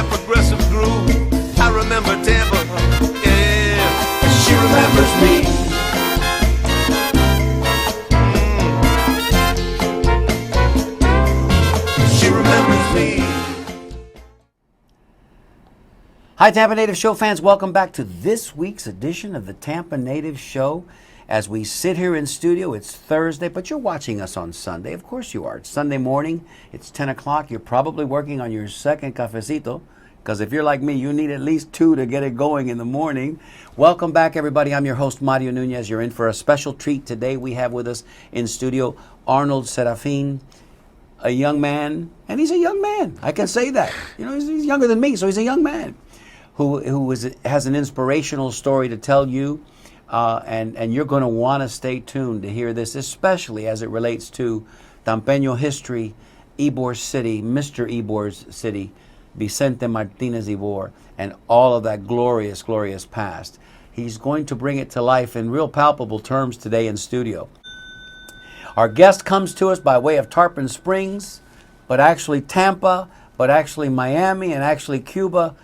a progressive groove. I remember Tampa, yeah, she remembers me. She remembers me. Hi, Tampa Native Show fans. Welcome back to this week's edition of the Tampa Native Show. As we sit here in studio, it's Thursday, but you're watching us on Sunday. Of course you are. It's Sunday morning. It's 10 o'clock. You're probably working on your second cafecito, because if you're like me, you need at least two to get it going in the morning. Welcome back, everybody. I'm your host, Mario Nuñez. You're in for a special treat today. We have with us in studio Arnold Sedafin, a young man, and he's a young man. I can say that. You know, he's younger than me, so he's a young man has an inspirational story to tell you, and you're going to want to stay tuned to hear this, especially as it relates to Tampeño history, Ybor City, Mr. Ybor's city, Vicente Martinez Ybor, and all of that glorious, glorious past. He's going to bring it to life in real palpable terms today in studio. Our guest comes to us by way of Tarpon Springs, but actually Tampa, but actually Miami, and actually Cuba.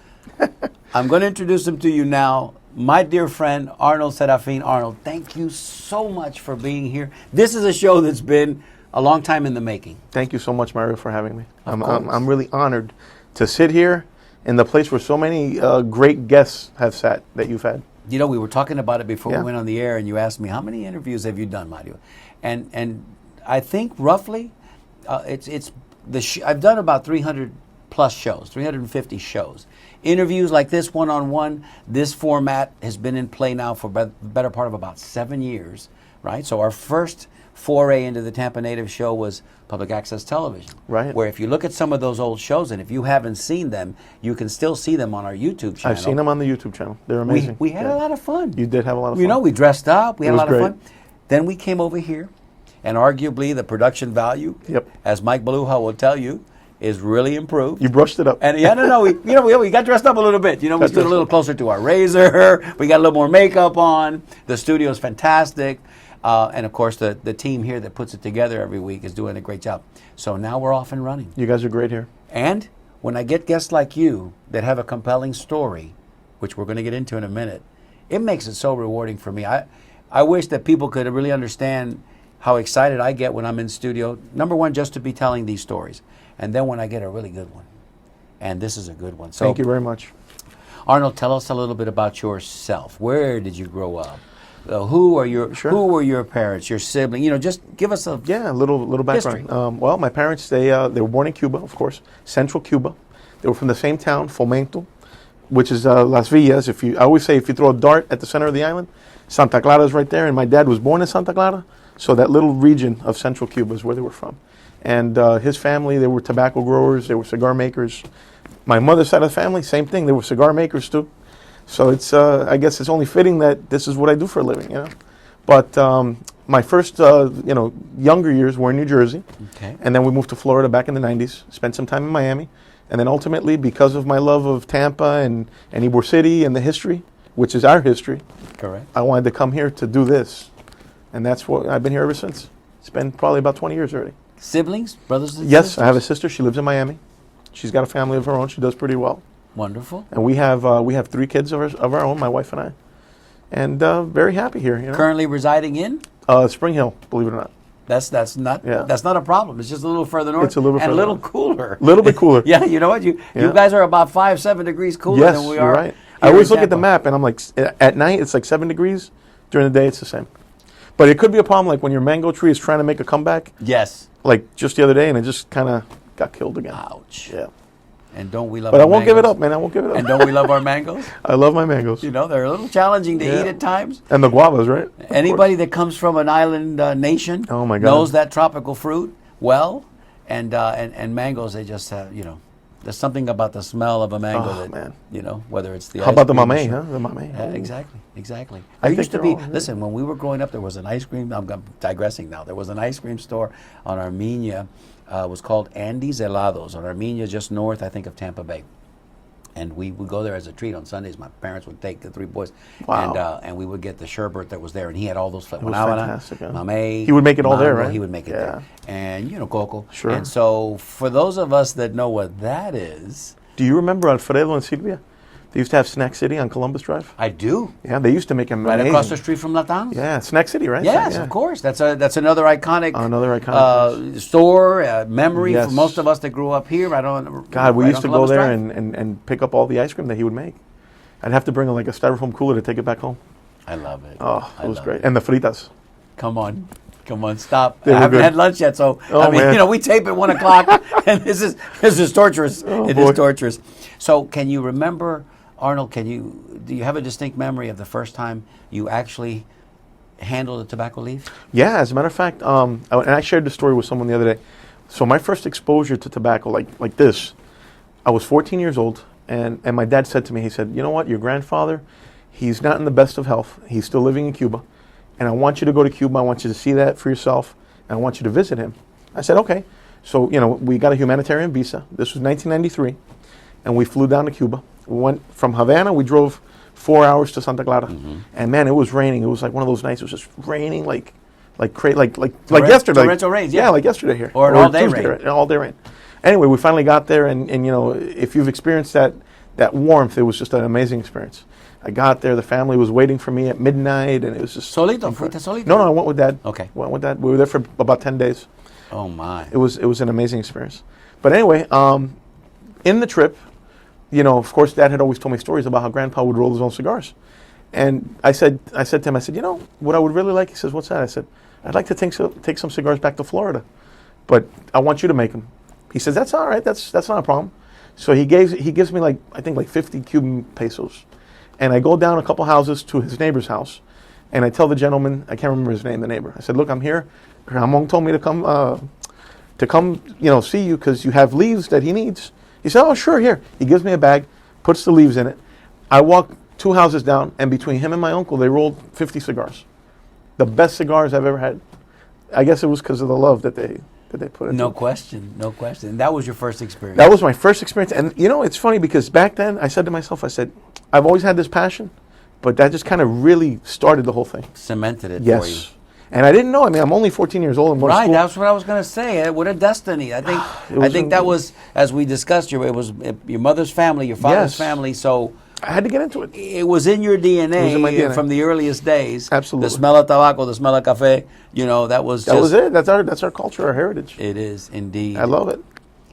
I'm going to introduce him to you now. My dear friend, Arnold Sedafin. Arnold, thank you so much for being here. This is a show that's been a long time in the making. Thank you so much, Mario, for having me. I'm really honored to sit here in the place where so many great guests have sat that you've had. You know, we were talking about it before we went on the air, and you asked me, how many interviews have you done, Mario? And I think roughly, I've done about 300 plus shows, 350 shows. Interviews like this, one-on-one, this format has been in play now for the better part of about 7 years, right? So our first foray into the Tampa Native Show was public access television. Right. Where if you look at some of those old shows, and if you haven't seen them, you can still see them on our YouTube channel. I've seen them on the YouTube channel. They're amazing. We had a lot of fun. You did have a lot of fun. You know, we dressed up. We had a lot great. of fun. Then we came over here, and arguably the production value, as Mike Beluha will tell you, is really improved. You brushed it up. And we got dressed up a little bit. You know, we stood a little closer to our razor. We got a little more makeup on. The studio is fantastic. And of course, the team here that puts it together every week is doing a great job. So now we're off and running. You guys are great here. And when I get guests like you that have a compelling story, which we're going to get into in a minute, it makes it so rewarding for me. I wish that people could really understand how excited I get when I'm in studio. Number one, just to be telling these stories. And then when I get a really good one. And this is a good one. So, thank you very much. Arnold, tell us a little bit about yourself. Where did you grow up? Who were your parents, your sibling? You know, just give us a little background. Well, my parents, they were born in Cuba, of course, central Cuba. They were from the same town, Fomento, which is Las Villas. I always say if you throw a dart at the center of the island, Santa Clara is right there, and my dad was born in Santa Clara, so that little region of central Cuba is where they were from. And his family, they were tobacco growers, they were cigar makers. My mother's side of the family, same thing, they were cigar makers too. So it's, I guess it's only fitting that this is what I do for a living, you know. But my first, younger years were in New Jersey. Okay. And then we moved to Florida back in the 90s, spent some time in Miami. And then ultimately, because of my love of Tampa and Ybor City and the history, which is our history, correct, I wanted to come here to do this. And that's what I've been here ever since. It's been probably about 20 years already. Siblings, brothers and sisters? Yes, I have a sister. She lives in Miami. She's got a family of her own. She does pretty well. Wonderful. And we have 3 kids of our own, my wife and I. And very happy here. You know? Currently residing in? Spring Hill, believe it or not. That's not a problem. It's just a little further north. It's a little further and a little north. cooler. A little bit cooler. Yeah, you know what? You guys are about 5-7 degrees cooler than we are. You're right. I always look at the map and I'm like, at night it's like 7 degrees. During the day it's the same. But it could be a problem like when your mango tree is trying to make a comeback. Yes. Like just the other day, and it just kind of got killed again. Ouch. Yeah. And don't we love But our I won't mangoes? give it up, man. I won't give it up. And don't we love our mangoes? I love my mangoes. You know, they're a little challenging to eat at times. And the guavas, right? Anybody that comes from an island nation knows that tropical fruit well. And mangoes, they just have, there's something about the smell of a mango whether it's the How about the mamey, huh? The mamey. Exactly. There used to be, listen, when we were growing up, there was an ice cream, I'm digressing now, there was an ice cream store on Armenia, it was called Andy's Helados, on Armenia, just north, I think, of Tampa Bay. And we would go there as a treat on Sundays. My parents would take the 3 boys, and we would get the sherbet that was there. And he had all those flavors. Fantastic. Mamey. He would make it all there, right? He would make it there. And, cocoa. Sure. And so for those of us that know what that is, Do you remember Alfredo and Silvia? They used to have Snack City on Columbus Drive. I do. Yeah, they used to make them Right amazing. across the street from Latan's? Yeah, Snack City, right? Yes, Yeah. of course. That's another iconic, store, memory Yes. for most of us that grew up here. God, we right used on to go Columbus there Drive. and pick up all the ice cream that he would make. I'd have to bring like a styrofoam cooler to take it back home. I love it. Oh, it was love great. it. And the fritas. Come on, stop. They I were haven't good. had lunch yet, so Oh, man. we tape at 1 o'clock, and this is torturous. Oh, It is boy. torturous. So, can you remember, Arnold? Do you have a distinct memory of the first time you actually handled a tobacco leaf? Yeah, as a matter of fact, and I shared this story with someone the other day. So my first exposure to tobacco, like this, I was 14 years old, and my dad said to me, he said, you know what, your grandfather, he's not in the best of health. He's still living in Cuba, and I want you to go to Cuba. I want you to see that for yourself, and I want you to visit him. I said, okay. So, we got a humanitarian visa. This was 1993, and we flew down to Cuba. We went from Havana, we drove 4 hours to Santa Clara, and man, it was raining. It was like one of those nights. It was just raining like yesterday. Torrential rains, yeah. Like yesterday here, Or an all-day Tuesday, rain. right? An all-day rain. Anyway, we finally got there, and if you've experienced that warmth, it was just an amazing experience. I got there, the family was waiting for me at midnight, and it was just Solito? incredible. Fuiste solito? No, I went with Dad. Okay. Went with Dad. We were there for about 10 days. Oh my! It was an amazing experience. But anyway, in the trip, of course, Dad had always told me stories about how Grandpa would roll his own cigars. And I said to him, what I would really like, he says, what's that? I said, I'd like to take some cigars back to Florida, but I want you to make them. He says, that's all right. That's not a problem. So he gives me I think 50 Cuban pesos. And I go down a couple houses to his neighbor's house, and I tell the gentleman, I can't remember his name, the neighbor. I said, look, I'm here. Ramon told me to come, see you because you have leaves that he needs. He said, oh, sure, here. He gives me a bag, puts the leaves in it. I walk 2 houses down, and between him and my uncle, they rolled 50 cigars. The best cigars I've ever had. I guess it was because of the love that they put into No it. question. That was your first experience. That was my first experience. And, it's funny because back then, I said to myself, I've always had this passion, but that just kind of really started the whole thing. Cemented it for you. Yes. And I didn't know. I'm only 14 years old. I'm going to Right, school. that's what I was going to say. What a destiny! I think that was, as we discussed, it was your mother's family, your father's Yes. family. So I had to get into it. it was in your DNA, It was in my DNA. from the earliest days. Absolutely. The smell of tobacco, the smell of cafe. That was That was it. That's our culture, our heritage. It is indeed. I love it.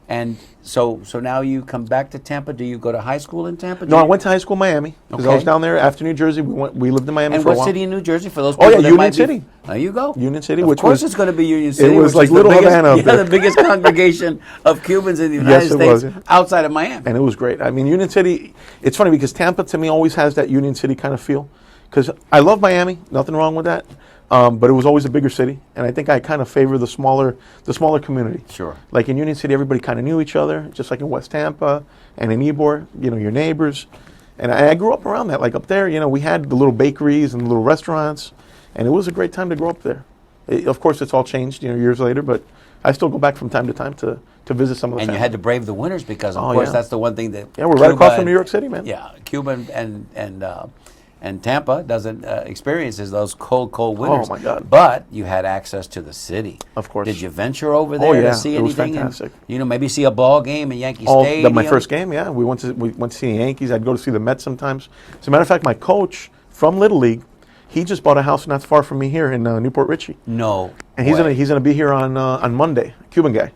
And so now you come back to Tampa. Do you go to high school in Tampa? No, I went to high school in Miami because I was Okay. down there after New Jersey. We lived in Miami And for a what while. city in New Jersey for those Oh, people yeah, that Union might be- City. There you go. Union City, Of which course was- it's going to be Union City. was which like is the Little biggest- Havana up there. the biggest congregation of Cubans in the United Yes, it States was, yeah. outside of Miami. And it was great. Union City, it's funny because Tampa to me always has that Union City kind of feel. Because I love Miami, nothing wrong with that. But it was always a bigger city. And I think I kind of favor the smaller community. Sure. Like in Union City, everybody kind of knew each other, just like in West Tampa and in Ybor, your neighbors. And I grew up around that. Like up there, we had the little bakeries and little restaurants. And it was a great time to grow up there. Of course, it's all changed, years later. But I still go back from time to time to visit some of the And you family. had to brave the winters because, of Oh, course, yeah. that's the one thing that Yeah, we're right Cuba across from and- New York City, man. Yeah, Cuba and Tampa doesn't experiences those cold winters. Oh, my God. But you had access to the city. Of course. Did you venture over there yeah, to see it was anything? fantastic. And, maybe see a ball game in Yankee Stadium. My first game, yeah. We went to see the Yankees. I'd go to see the Mets sometimes. As a matter of fact, my coach from Little League, he just bought a house not far from me here in Newport Richey. No. And he's gonna be here on Monday, Cuban guy.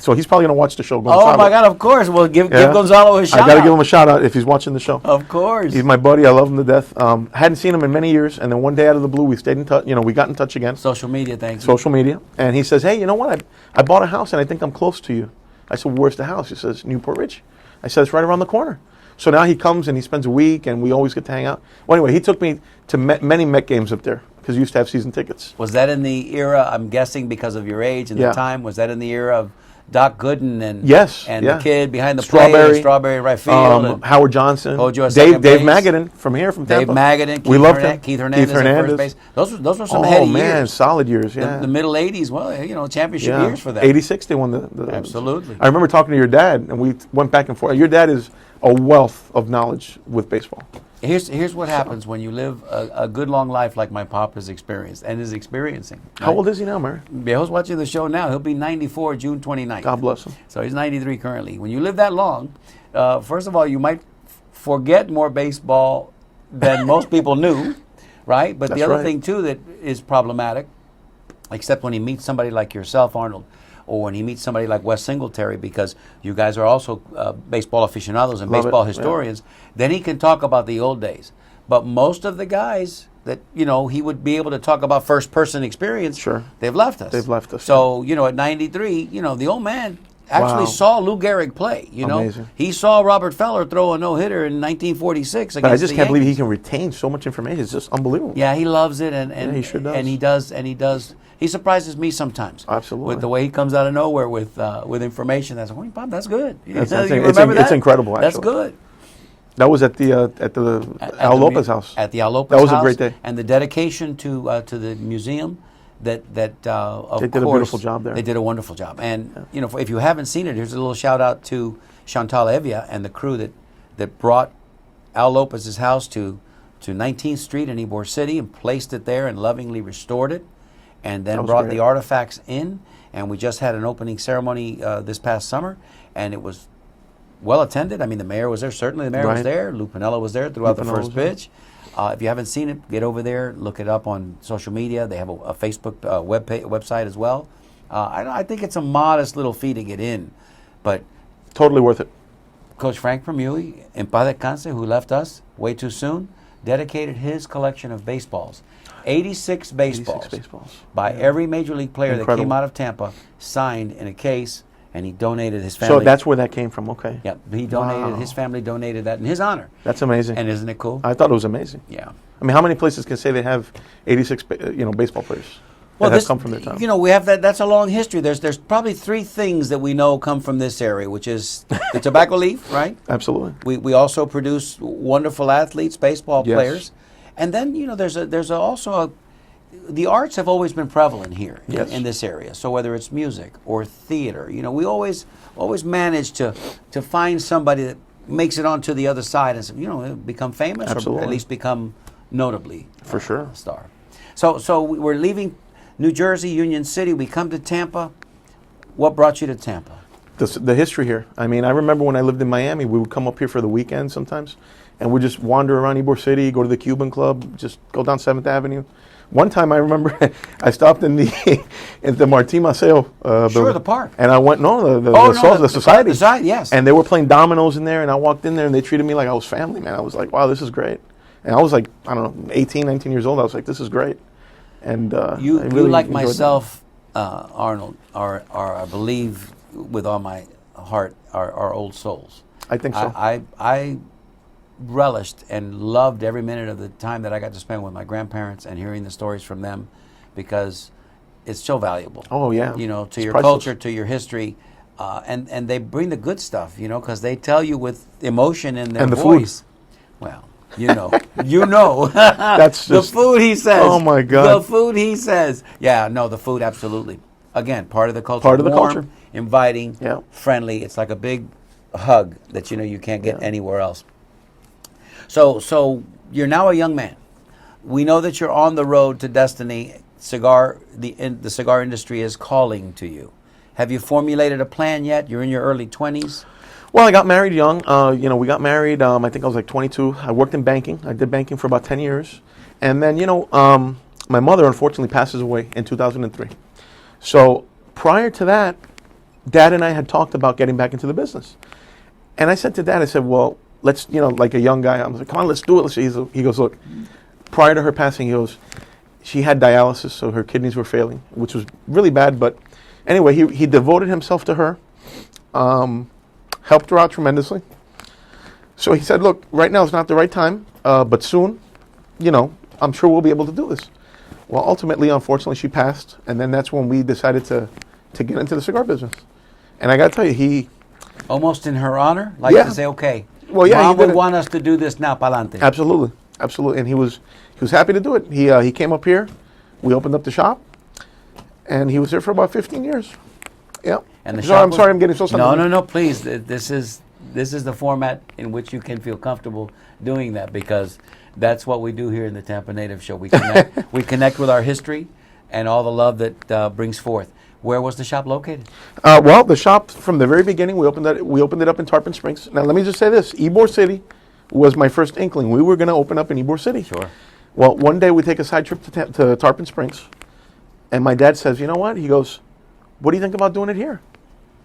So he's probably gonna watch the show. Oh Gonzalo. my God! Of course. Well, give Yeah. Gonzalo a shout. I gotta give him a shout out if he's watching the show. Of course. He's my buddy. I love him to death. Hadn't seen him in many years, and then one day out of the blue, we stayed in touch. We got in touch again. Social media, thanks. Social media, and he says, "Hey, you know what? I bought a house, and I think I'm close to you." I said, "Where's the house?" He says, "Newport Ridge." I said, "It's right around the corner." So now he comes and he spends a week, and we always get to hang out. Well, anyway, he took me to many Met games up there because he used to have season tickets. Was that in the era? I'm guessing because of your age and Yeah. the time. Was that in the era of Doc Gooden and Yes, and yeah. the kid behind the Strawberry, plate, Strawberry right field, and Howard Johnson, Hold you at Dave second base. Magadan from Dave Tampa. Magadan, We loved him. Keith Hernandez at first base. Those were some Oh heady man, years. solid years. Yeah, The middle '80s, championship yeah. years for them. '86 they won the Absolutely. I remember talking to your dad, and we went back and forth. Your dad is a wealth of knowledge with baseball. Here's what happens when you live a good long life like my pop has experienced and is experiencing. How old is he now, Mary? Viejo's watching the show now. He'll be 94 June 29th. God bless him. So he's 93 currently. When you live that long, first of all, you might forget more baseball than most people knew, right? But That's the other right. thing, too, that is problematic, except when he meets somebody like yourself, Arnold, or when he meets somebody like Wes Singletary, because you guys are also baseball aficionados and Love baseball it, yeah. historians, then he can talk about the old days. But most of the guys that, he would be able to talk about first-person experience, Sure. they've left us. They've left us, So, at 93, the old man actually Wow. saw Lou Gehrig play, Amazing. He saw Robert Feller throw a no-hitter in 1946 against But I just the can't believe he Yankees. can retain so much information. It's just unbelievable. Yeah, he loves it, and Yeah, he sure does. and he does. He surprises me sometimes. Absolutely. With the way he comes out of nowhere with information that's like, Bob, that's good. That's- You it's remember that? it's incredible, That's actually. good. That was at the Al the Lopez house. At the Al Lopez That was a house, great day. And the dedication to the museum that of They did a course, beautiful job there. They did a wonderful job. And if you haven't seen it, here's a little shout out to Chantal Evia and the crew that brought Al Lopez's house to 19th Street in Ybor City and placed it there and lovingly restored it, and then That was brought great. the artifacts in. And we just had an opening ceremony this past summer, and it was well attended. I mean, the mayor was there. Certainly, the mayor was Right. there. Lou Piniella was there throughout the Lou Piniella first was there. pitch. If you haven't seen it, get over there, look it up on social media. They have a Facebook website as well. I think it's a modest little fee to get in, but Totally worth it. Coach Frank Permui, en paz descanse, who left us way too soon, dedicated his collection of baseballs. 86 baseballs, 86 baseballs. by every major league player that Incredible. came out of Tampa, signed in a case, and he donated his family. So that's where that came from. Okay. Yep, he donated. Wow. His family donated that in his honor. That's amazing. And isn't it cool? I thought it was amazing. Yeah. I mean, how many places can say they have 86, baseball players that have come from their town? We have that. That's a long history. There's probably three things that we know come from this area, which is the tobacco leaf, right? Absolutely. We also produce wonderful athletes, baseball Yes. players, and then the arts have always been prevalent here Yes. in this area. So whether it's music or theater, we always manage to find somebody that makes it onto the other side and become famous or Absolutely. at least become notably For sure. a star. So we're leaving New Jersey, Union City. We come to Tampa. What brought you to Tampa? The history here. I mean, I remember when I lived in Miami, we would come up here for the weekend sometimes, and we'd just wander around Ybor City, go to the Cuban Club, just go down 7th Avenue. One time I remember I stopped in the Martín Maceo building. the park. And I went, the the society. The society, yes. And they were playing dominoes in there, and I walked in there, and they treated me like I was family, man. I was like, wow, this is great. And I was like, I don't know, 18, 19 years old. I was like, this is great. And You I really like enjoyed that. myself, Arnold, are I believe with all my heart are old souls. I think so. I relished and loved every minute of the time that I got to spend with my grandparents and hearing the stories from them, because it's so valuable. Oh, yeah. To It's your priceless. culture, to your history, and they bring the good stuff. Because they tell you with emotion in their And the food. voice. Well, you know. That's the just, food he says. Oh, my God. The food he says. Yeah, no, the food, absolutely. Again, part of the culture. Part of the Warm, culture. inviting, Yeah. friendly. It's like a big hug that you can't get Yeah. anywhere else. So you're now a young man. We know that you're on the road to destiny. The cigar industry is calling to you. Have you formulated a plan yet? You're in your early 20s. Well, I got married young. We got married. I think I was like 22. I worked in banking. I did banking for about 10 years. And then, my mother unfortunately passes away in 2003. So prior to that, Dad and I had talked about getting back into the business. And I said to Dad, I said, well, let's, like a young guy, I was like, come on, let's do it. He goes, look, prior to her passing, he goes, she had dialysis, so her kidneys were failing, which was really bad. But anyway, he devoted himself to her, helped her out tremendously. So he said, look, right now is not the right time, but soon, I'm sure we'll be able to do this. Well, ultimately, unfortunately, she passed, and then that's when we decided to get into the cigar business. And I got to tell you, he... Almost in her honor? Yeah. To say, okay, Well, yeah, Mom he did would it. want us to do this now, pa'lante. Absolutely. And he was happy to do it. He came up here, we opened up the shop, and he was there for about 15 years. Yeah. And the So shop I'm was- sorry I'm getting so sentimental. No, please. This is the format in which you can feel comfortable doing that, because that's what we do here in the Tampa Native Show. We connect with our history and all the love that brings forth. Where was the shop located? Well, the shop from the very beginning, we opened it up in Tarpon Springs. Now, let me just say this: Ybor City was my first inkling. We were going to open up in Ybor City. Sure. Well, one day we take a side trip to Tarpon Springs, and my dad says, "You know what?" He goes, "What do you think about doing it here?"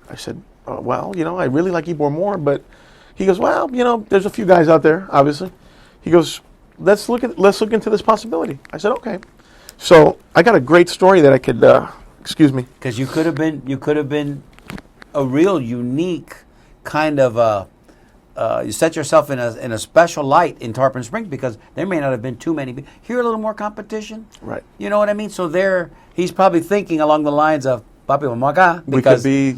I said, "Well, I really like Ybor more, but." He goes, "Well, there's a few guys out there, obviously." He goes, let's look into this possibility. I said, "Okay." So I got a great story that I could. Excuse me. Because you could have been a real unique kind of. You set yourself in a special light in Tarpon Springs because there may not have been too many. Here, a little more competition. Right. You know what I mean? So he's probably thinking along the lines of Papi vamos acá because we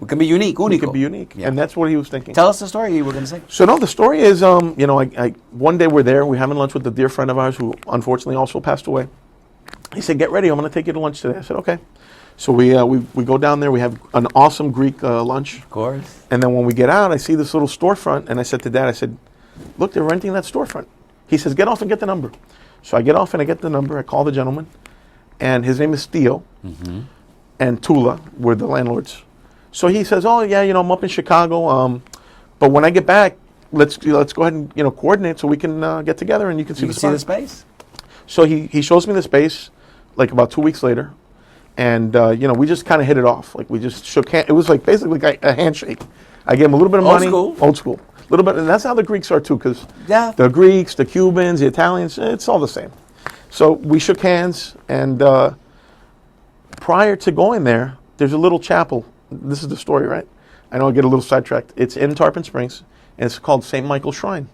can be unique. We could be unique, and that's what he was thinking. Tell us the story you were going to say. So no, the story is, I one day we're there, we're having lunch with a dear friend of ours who unfortunately also passed away. He said, "Get ready, I'm going to take you to lunch today." I said, "Okay." So we go down there. We have an awesome Greek lunch. Of course. And then when we get out, I see this little storefront, and I said to Dad, I said, "Look, they're renting that storefront." He says, "Get off and get the number." So I get off and I get the number. I call the gentleman, and his name is Theo, and Tula were the landlords. So he says, "Oh yeah, I'm up in Chicago, but when I get back, let's go ahead and coordinate so we can get together and you can see the space." So he shows me the space, like about 2 weeks later. And, we just kind of hit it off. Like, we just shook hands. It was like basically like a handshake. I gave him a little bit of money. Old school. A little bit. And that's how the Greeks are, too, because the Greeks, the Cubans, the Italians, it's all the same. So we shook hands. And prior to going there, there's a little chapel. This is the story, right? I know I get a little sidetracked. It's in Tarpon Springs, and it's called St. Michael's Shrine.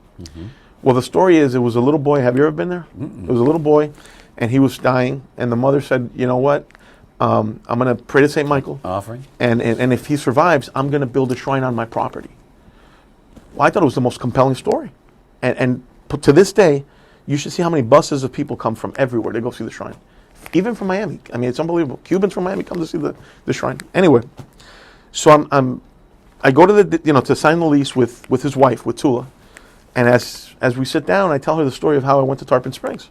Well, the story is it was a little boy. Have you ever been there? It was a little boy, and he was dying. And the mother said, "You know what? I'm going to pray to St. Michael. Offering. And if he survives, I'm going to build a shrine on my property." Well, I thought it was the most compelling story. And to this day, you should see how many buses of people come from everywhere to go see the shrine. Even from Miami. I mean, it's unbelievable. Cubans from Miami come to see the shrine. Anyway, so I go to to sign the lease with his wife, with Tula. And as we sit down, I tell her the story of how I went to Tarpon Springs.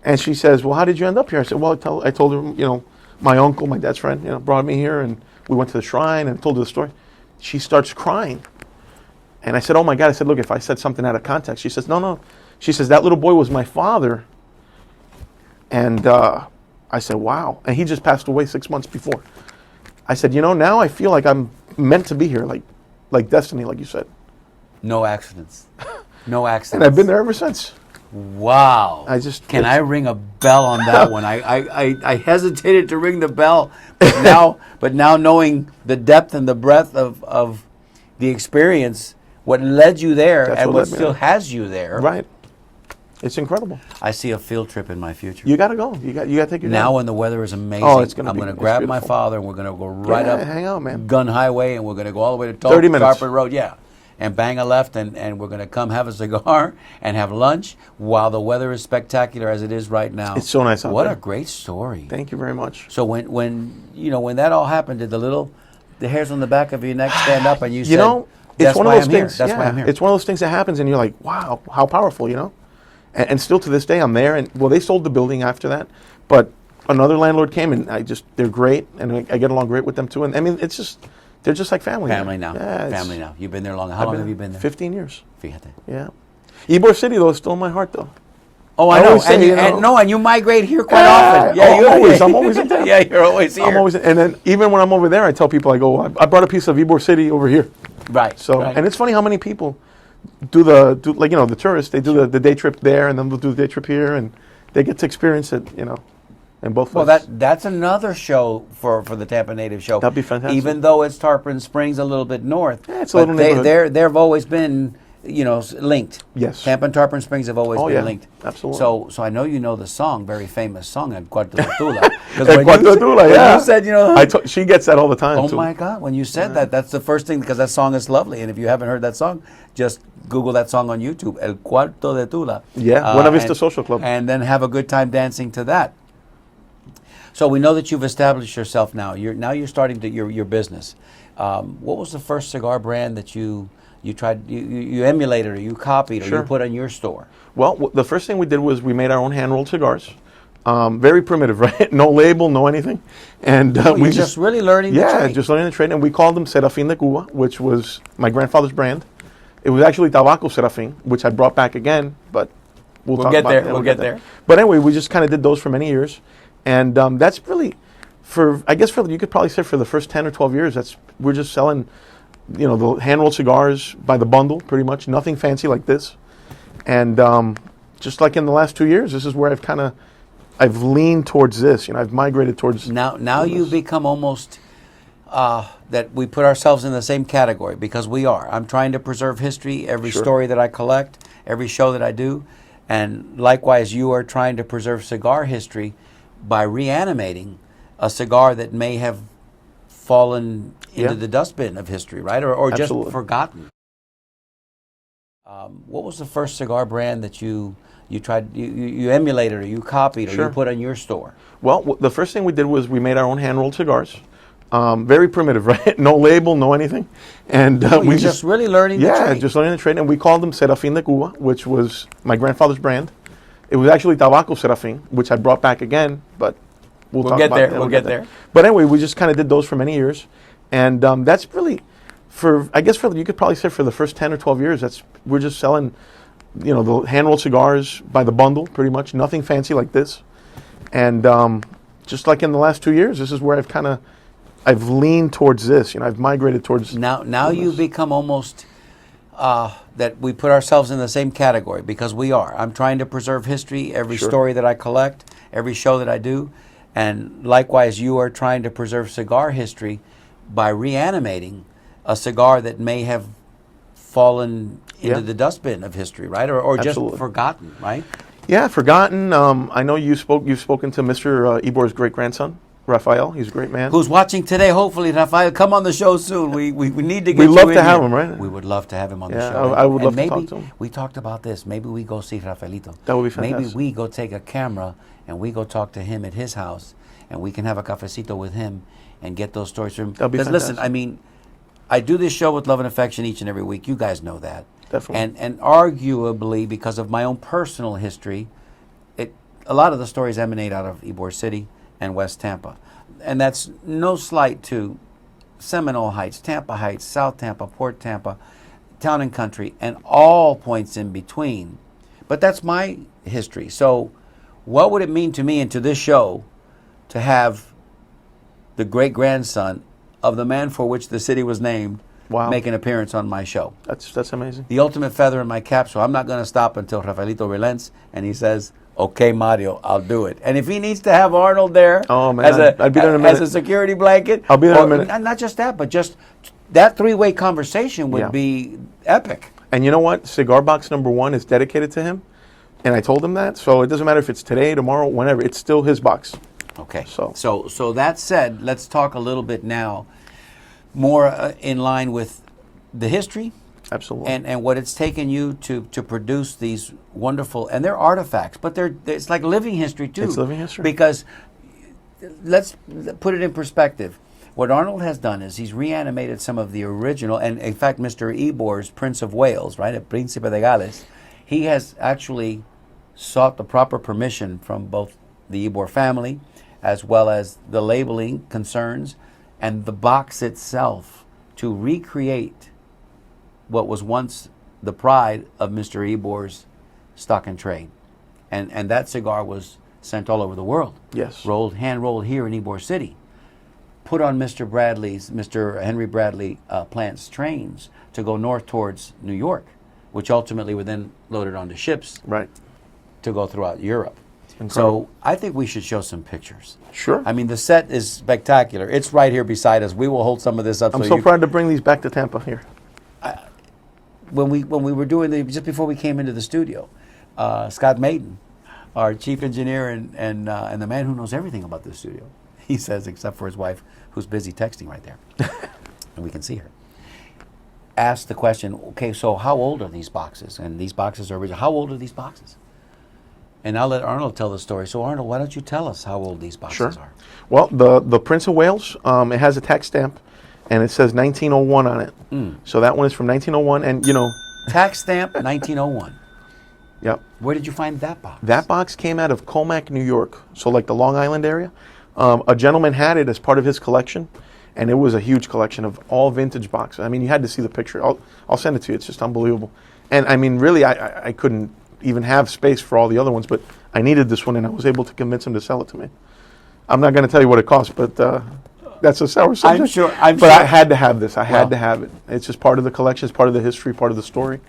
And she says, "Well, how did you end up here?" I said, "Well, I told her, my uncle, my dad's friend, brought me here, and we went to the shrine and told her the story." She starts crying. And I said, "Oh my God." I said, "Look, if I said something out of context." She says, "No." She says, "That little boy was my father." And I said, "Wow." And he just passed away 6 months before. I said, "Now I feel like I'm meant to be here, like destiny, like you said." No accidents. No accidents. And I've been there ever since. Wow. Can I ring a bell on that one? I hesitated to ring the bell, but now knowing the depth and the breadth of the experience, what led you there and what still has you there. Right. It's incredible. I see a field trip in my future. You got to go. You got to take your now dad. when the weather is amazing. Oh, it's I'm going to grab my father and we're going to go right up hang out, man. Gun Highway and we're going to go all the way to 30 minutes. Carpet Road. Yeah. And bang a left, and we're going to come have a cigar and have lunch while the weather is spectacular as it is right now. It's so nice out there. What a great story. Thank you very much. So when that all happened, did the hairs on the back of your neck stand up and you said, it's one of those things. That's why I'm here. It's one of those things that happens and you're like, wow, how powerful, And still to this day I'm there. And they sold the building after that, but another landlord came and they're great and I get along great with them too. And I mean, they're just like family. Family now. Yeah, family now. You've been there long. How long have you been there? 15 years. Fíjate. Yeah. Ybor City, though, is still in my heart, though. Oh, I know. And you migrate here quite often. Yeah, I'm always in town. Yeah, you're always here. And then even when I'm over there, I tell people, I go, I brought a piece of Ybor City over here. Right. So, and it's funny how many people do the tourists, they do the day trip there, and then they'll do the day trip here, and they get to experience it, in both ways. Well, that's another show for the Tampa Native show. That'd be fantastic. Even though it's Tarpon Springs a little bit north. Yeah, it's a little neighborhood. They've always been, linked. Yes. Tampa and Tarpon Springs have always been linked. Absolutely. So I know you know the song, very famous song, El Cuarto de Tula. El Cuarto de Tula, yeah. When you said, she gets that all the time, too. Oh, my God. When you said that, that's the first thing, because that song is lovely. And if you haven't heard that song, just Google that song on YouTube, El Cuarto de Tula. Yeah, Buena Vista Social Club. And then have a good time dancing to that. So we know that you've established yourself now. You're starting to your business. What was the first cigar brand that you tried, you emulated or you copied or you put on your store? Well, the first thing we did was we made our own hand-rolled cigars. Very primitive, right? No label, no anything. And we just really learning the trade. just learning the trade. And we called them Sedafin de Cuba, which was my grandfather's brand. It was actually Tabaco Sedafin, which I brought back again, but we'll talk get about there. that. We'll get there. But anyway, we just kind of did those for many years. And that's really, you could probably say for the first 10 or 12 years, we're just selling, the hand-rolled cigars by the bundle, pretty much. Nothing fancy like this. And just like in the last 2 years, this is where I've leaned towards this. I've migrated towards. Now you've become almost that we put ourselves in the same category because we are. I'm trying to preserve history, every story that I collect, every show that I do, and likewise you are trying to preserve cigar history by reanimating a cigar that may have fallen into the dustbin of history, right, or just forgotten. What was the first cigar brand that you tried, you emulated or you copied or you put on your store? Well, the first thing we did was we made our own hand-rolled cigars. Very primitive, right? No label, no anything. And we just really learning the trade. Just learning the trade. And we called them Sedafin de Cuba, which was my grandfather's brand. It was actually Tabaco Sedafin, which I brought back again, but we'll talk about that. We'll get there. But anyway, we just kind of did those for many years. And that's really, you could probably say for the first 10 or 12 years, we're just selling, the hand-rolled cigars by the bundle, pretty much. Nothing fancy like this. And just like in the last 2 years, this is where I've leaned towards this. I've migrated towards. Now you've become almost that we put ourselves in the same category because we are. I'm trying to preserve history, every story that I collect, every show that I do, and likewise you are trying to preserve cigar history by reanimating a cigar that may have fallen into the dustbin of history, right, or just forgotten, right? Yeah, forgotten. I know you've spoken to Mr. Ebor's great grandson. Rafael, he's a great man. Who's watching today? Hopefully, Rafael, come on the show soon. We need to get. We'd you love in to have here. him, right? We would love to have him on the Yeah, show. I would love maybe to talk to him. We talked about this. Maybe we go see Rafaelito. That would be fantastic. Maybe we go take a camera and we go talk to him at his house, and we can have a cafecito with him and get those stories from him. That'd be fantastic. Listen, I do this show with love and affection each and every week. You guys know that. Definitely. And arguably, because of my own personal history, a lot of the stories emanate out of Ybor City and West Tampa. And that's no slight to Seminole Heights, Tampa Heights, South Tampa, Port Tampa, Town and Country, and all points in between. But that's my history. So what would it mean to me and to this show to have the great-grandson of the man for which the city was named make an appearance on my show? That's amazing. The ultimate feather in my cap, so I'm not going to stop until Rafaelito relents and he says, okay, Mario, I'll do it. And if he needs to have Arnold there I'd be there in a minute. as a security blanket. I'll be there in a minute. Not just that, but just that three-way conversation would be epic. And you know what? Cigar box number 1 is dedicated to him. And I told him that. So it doesn't matter if it's today, tomorrow, whenever. It's still his box. Okay. So that said, let's talk a little bit now more in line with the history. Absolutely. And what it's taken you to produce these wonderful, and they're artifacts, but it's like living history too. It's living history. Because let's put it in perspective. What Arnold has done is he's reanimated some of the original, and in fact, Mr. Ebor's Prince of Wales, right, El Príncipe de Gales, he has actually sought the proper permission from both the Ybor family as well as the labeling concerns and the box itself to recreate what was once the pride of Mr. Ebor's stock and trade. And that cigar was sent all over the world. Yes. Hand rolled here in Ybor City. Put on Mr. Henry Bradley plant's trains to go north towards New York, which ultimately were then loaded onto ships to go throughout Europe. Incredible. So I think we should show some pictures. Sure. I mean, the set is spectacular. It's right here beside us. We will hold some of this up. I'm so proud to bring these back to Tampa here. When we were doing just before we came into the studio, Scott Maiden, our chief engineer and the man who knows everything about the studio, he says, except for his wife, who's busy texting right there, and we can see her, asked the question, okay, so how old are these boxes? And these boxes are original. How old are these boxes? And I'll let Arnold tell the story. So Arnold, why don't you tell us how old these boxes are? Well, the Prince of Wales, it has a tax stamp, and it says 1901 on it. So that one is from 1901, and tax stamp 1901. Yep. Where did you find that box? That box came out of Comac, New York. So like the Long Island area. A gentleman had it as part of his collection, and it was a huge collection of all vintage boxes. I mean, you had to see the picture. I'll send it to you. It's just unbelievable. And I mean, really, I couldn't even have space for all the other ones, but I needed this one, and I was able to convince him to sell it to me. I'm not going to tell you what it cost, but that's a sour subject. I'm sure. But I had to have this. I had to have it. It's just part of the collection. It's part of the history, part of the story.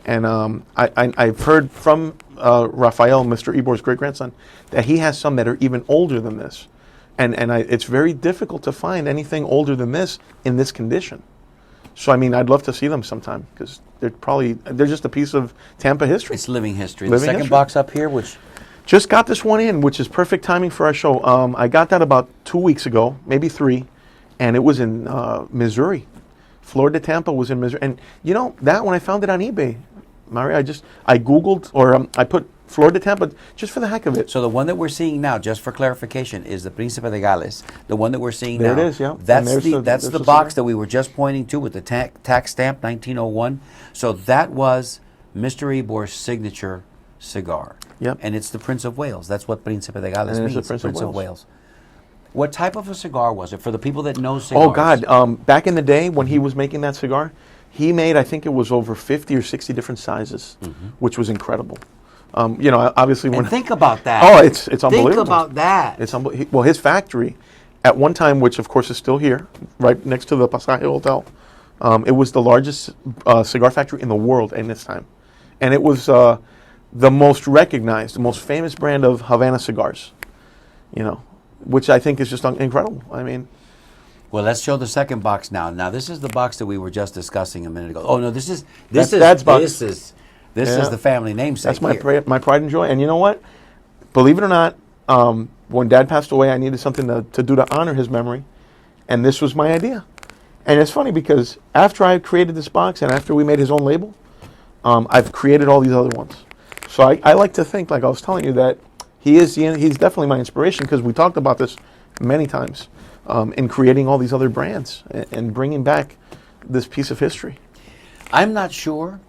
And I've heard from Rafael, Mr. Ebor's great-grandson, that he has some that are even older than this. And it's very difficult to find anything older than this in this condition. So, I mean, I'd love to see them sometime because they're just a piece of Tampa history. It's living history. Living the second history. box up here, which... Just got this one in, which is perfect timing for our show. I got that about 2 weeks ago, maybe 3, and it was in Missouri. Florida Tampa was in Missouri. And, you know, that when I found it on eBay, Mario, I Googled, or I put Florida Tampa just for the heck of it. So the one that we're seeing now, just for clarification, is the Príncipe de Gales. The one that we're seeing There now. it is, yeah. That's And that's the the box cigar. that we were just pointing to with the tax stamp, 1901. So that was Mr. Ebor's signature cigar. Yep. And it's the Prince of Wales. That's what Príncipe de Gales And it's means. the Prince of Wales. What type of a cigar was it for the people that know cigars? Oh, God. Back in the day when he was making that cigar, he made, I think it was over 50 or 60 different sizes, which was incredible. You know, obviously when... And think about that. Oh, it's unbelievable. Think about that. It's well, his factory, at one time, which of course is still here, right next to the Pasaje Hotel, it was the largest cigar factory in the world in this time. And it was the most recognized, the most famous brand of Havana cigars, you know, which I think is just incredible. I mean... Well, let's show the second box now. Now, this is the box that we were just discussing a minute ago. Oh no, this is Dad's box. This Yeah. is the family namesake. That's my here. my pride and joy. And you know what? Believe it or not, when Dad passed away, I needed something to do to honor his memory, and this was my idea. And it's funny because after I created this box and after we made his own label, I've created all these other ones. So I like to think, like I was telling you, that he's definitely my inspiration because we talked about this many times in creating all these other brands and bringing back this piece of history. I'm not sure.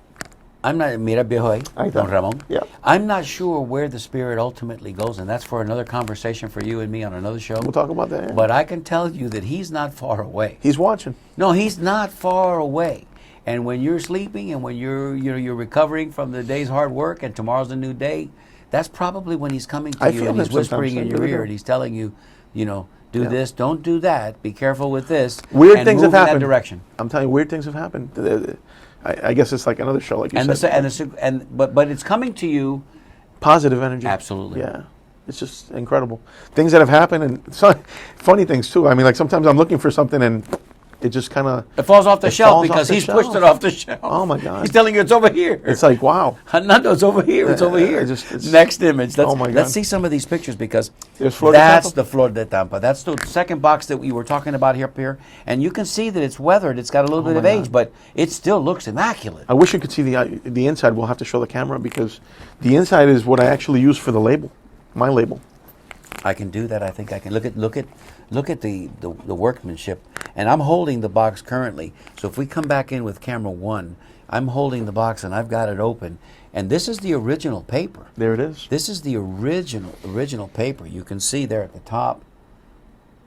Mira viejo ahí, Don Ramon. Yeah. I'm not sure where the spirit ultimately goes, and that's for another conversation for you and me on another show. We'll talk about that. Yeah. But I can tell you that he's not far away. He's watching. No, he's not far away. And when you're sleeping and when you're recovering from the day's hard work and tomorrow's a new day, that's probably when he's coming to I you feel and he's him whispering sometimes. in I your really ear do. and he's telling you, you know, do Yeah. this, don't do that, be careful with this. Weird and things move have in happened. that direction. I'm telling you, weird things have happened. I guess it's like another show, like you And said. but it's coming to you. Positive energy. Absolutely. Yeah. It's just incredible. Things that have happened and funny things too. I mean, like sometimes I'm looking for something and it just kind of... It falls off the shelf falls off because the he's shelf. pushed it off the shelf. Oh, my God. He's telling you it's over here. It's like, wow. No, it's over here. It's over here. it's- Next image. Oh, my God. Let's see some of these pictures because There's Flor de that's Tampa. the Flor de Tampa. That's the second box that we were talking about here up here. And you can see that it's weathered. It's got a little bit of my age, God. but it still looks immaculate. I wish you could see the inside. We'll have to show the camera because the inside is what I actually use for the label, my label. I can do that. I think I can. Look at the workmanship. And I'm holding the box currently. So if we come back in with camera 1, I'm holding the box and I've got it open. And this is the original paper. There it is. This is the original paper. You can see there at the top.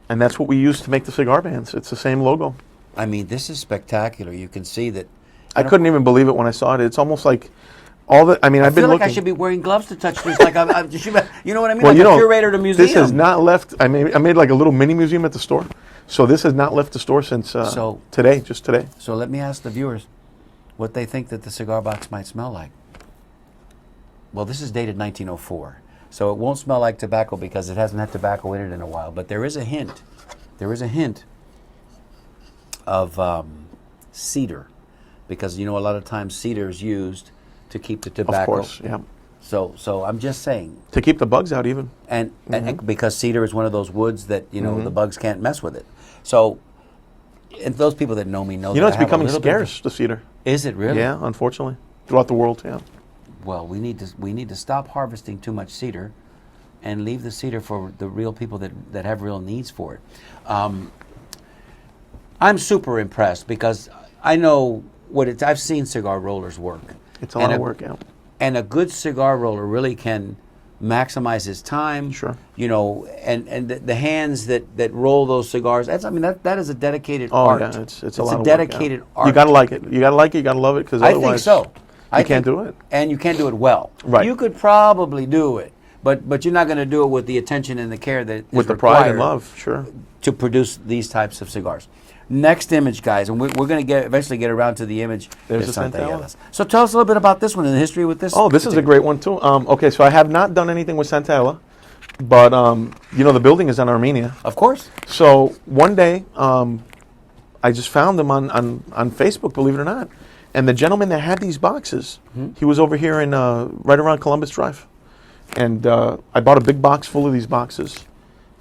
And that's what we use to make the cigar bands. It's the same logo. I mean, this is spectacular. You can see that. I couldn't even believe it when I saw it. It's almost like all the... I mean, I I've been feel like looking... I should be wearing gloves to touch this. Like you know what I mean? Well, like you a know, curator at a museum. this has not left... I made like a little mini museum at the store. So this has not left the store since today, just today. So let me ask the viewers what they think that the cigar box might smell like. Well, this is dated 1904. So it won't smell like tobacco because it hasn't had tobacco in it in a while. But there is a hint. There is a hint of cedar. Because, you know, a lot of times cedar is used to keep the tobacco. Of course, yeah. So I'm just saying. To keep the bugs out even. And because cedar is one of those woods that, you know, the bugs can't mess with it. So, and those people that know me know You know, that it's I have a becoming little bit of- scarce, the cedar. Is it really? Yeah, unfortunately. Throughout the world, yeah. Well, we need to stop harvesting too much cedar and leave the cedar for the real people that have real needs for it. I'm super impressed because I know I've seen cigar rollers work. It's a lot of work, yeah. And a good cigar roller really can maximize his time. Sure. You know, and the hands that roll those cigars. That is a dedicated Oh art. yeah, it's a lot of dedicated work, yeah. art. You gotta like it. You gotta like it. You gotta love it because I otherwise think so. you can't do it. And you can't do it well. Right. You could probably do it, but you're not going to do it with the attention and the care that is With the pride and required love, sure. to produce these types of cigars. Next image, guys, and we're going to eventually get around to the image. There's de the Santa Ela. Elas. So tell us a little bit about this one and the history with this. Oh, this is a great one too. Okay, so I have not done anything with Santa Ela, but you know the building is in Armenia. Of course. So one day, I just found them on Facebook, believe it or not. And the gentleman that had these boxes, he was over here in right around Columbus Drive. And I bought a big box full of these boxes.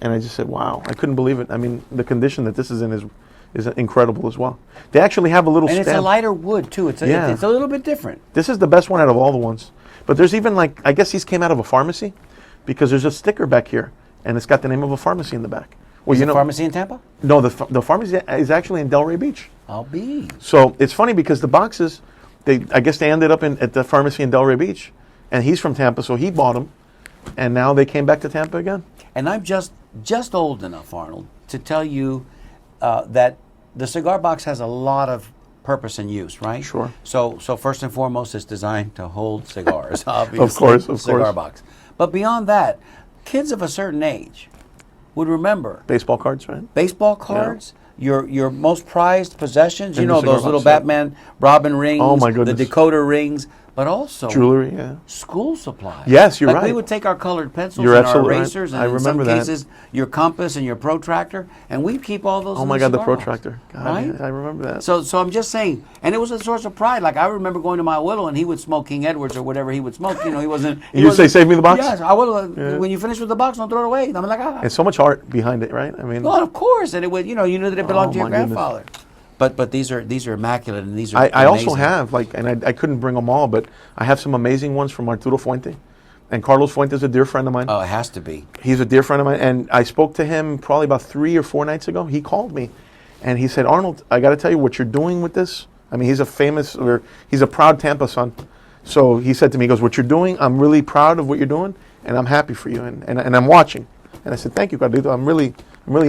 And I just said, wow, I couldn't believe it. I mean, the condition that this is in is incredible as well. They actually have a little And stamp. it's a lighter wood, too. It's a little bit different. This is the best one out of all the ones. But there's even like, I guess these came out of a pharmacy because there's a sticker back here. And it's got the name of a pharmacy in the back. Well, Is you it know, pharmacy in Tampa? No, the pharmacy is actually in Delray Beach. I'll be. So it's funny because the boxes, I guess they ended up at the pharmacy in Delray Beach, and he's from Tampa, so he bought them, and now they came back to Tampa again. And I'm just old enough, Arnold, to tell you that the cigar box has a lot of purpose and use, right? Sure. So first and foremost, it's designed to hold cigars, obviously. Of course. Cigar box. But beyond that, kids of a certain age would remember Baseball cards, right? baseball cards, your most prized possessions, And you the know, cigar those little box, yeah. Batman Robin rings, Oh, my goodness. the Dakota rings, but also Jewelry, yeah. school supplies. Yes, you're like right. We would take our colored pencils You're and our absolutely right. erasers, and I in some remember that. cases, your compass and your protractor, and we'd keep all those. Oh in my God, the cigar box, protractor. God, right? yeah, I remember that. So I'm just saying, and it was a source of pride. Like I remember going to my abuelo, and he would smoke King Edwards or whatever he would smoke. You know, he wasn't. You say, "Save me the box." Yes, abuelo. When you finish with the box, don't throw it away. I'm like, And so much art behind it, right? I mean, well, of course, and it would. You knew that it belonged to your my goodness. grandfather. But these are immaculate, and these are. I also amazing. have, and I couldn't bring them all, but I have some amazing ones from Arturo Fuente. And Carlos Fuente is a dear friend of mine. Oh, it has to be. He's a dear friend of mine, and I spoke to him probably about 3 or 4 nights ago. He called me, and he said, "Arnold, I got to tell you what you're doing with this." I mean, he's a proud Tampa son. So he said to me, he goes, "What you're doing, I'm really proud of what you're doing, and I'm happy for you, and I'm watching." And I said, "Thank you, Carlito. I'm really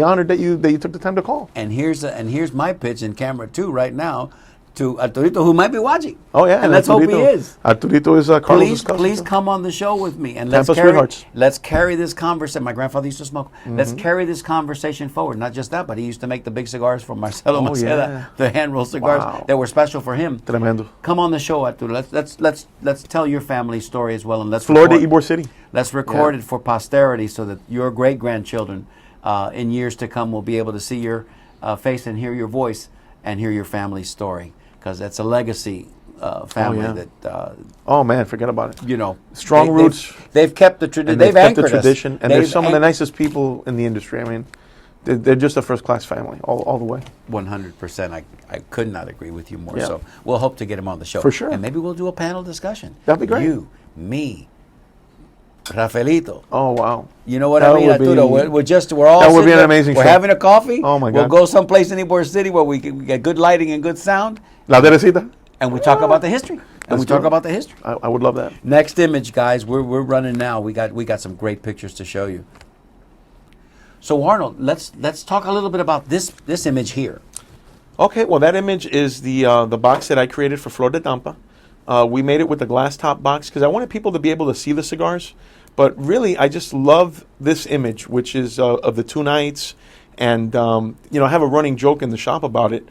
honored that you took the time to call." And here's my pitch in camera 2 right now to Arturito, who might be watching. Oh yeah, and let's hope he is. Arturito is Carlos' cousin. Please come on the show with me and Tampa sweethearts. let's carry this conversation. My grandfather used to smoke. Mm-hmm. Let's carry this conversation forward. Not just that, but he used to make the big cigars for Marcelo Oh, Maceda, yeah. the hand roll cigars Wow. that were special for him. Tremendo. Come on the show, Arturo. Let's tell your family story as well, and let's Florida, record- Ybor City. Let's record Yeah. it for posterity so that your great grandchildren in years to come will be able to see your face and hear your voice and hear your family's story, because that's a legacy family yeah. that Oh man, forget about it. Strong they've- roots. They've kept the tradition. And They've kept the anchored us. tradition, and they're They've some of the anch- nicest people in the industry. I mean, they're just a first class family, all the way. 100%. I could not agree with you more. Yeah. So we'll hope to get him on the show For sure. and maybe we'll do a panel discussion. That'd be great. You, me, Rafaelito. Oh wow. You know what That I mean, would be- Arturo? We're all that would sitting be an there, amazing We're show. having a coffee. Oh, my We'll God. go someplace in Ybor City where we get good lighting and good sound, La Teresita. and we talk about the history. Let's do it. I would love that. Next image, guys. We're running now. We got some great pictures to show you. So Arnold, let's talk a little bit about this image here. Okay, well that image is the box that I created for Flor de Tampa. We made it with the glass top box because I wanted people to be able to see the cigars. But really, I just love this image, which is of the 2 nights. And, I have a running joke in the shop about it.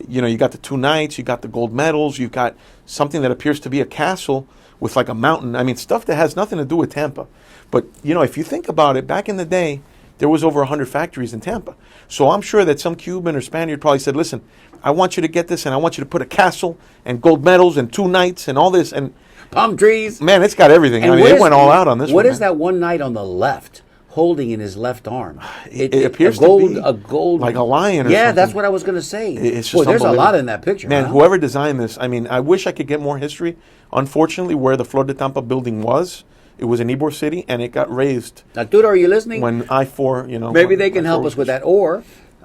You got the 2 nights, you got the gold medals, you've got something that appears to be a castle with like a mountain. I mean, stuff that has nothing to do with Tampa. But, if you think about it, back in the day, there was over 100 factories in Tampa. So I'm sure that some Cuban or Spaniard probably said, "Listen, I want you to get this, and I want you to put a castle and gold medals and 2 nights and all this." And Palm trees. man, it's got everything. And I mean, it went all out on this one. What is man. that one knight on the left holding in his left arm? It appears a gold, to be a gold, like a lion or yeah, something. that's what I was going to say. It's just Boy, there's a unbelievable. lot in that picture. Man, huh? whoever designed this, I mean, I wish I could get more history. Unfortunately, where the Flor de Tampa building was, it was in Ybor City, and it got raised Arturo, are you listening? when I-4, Maybe when they can I-4 help was us with that. Or,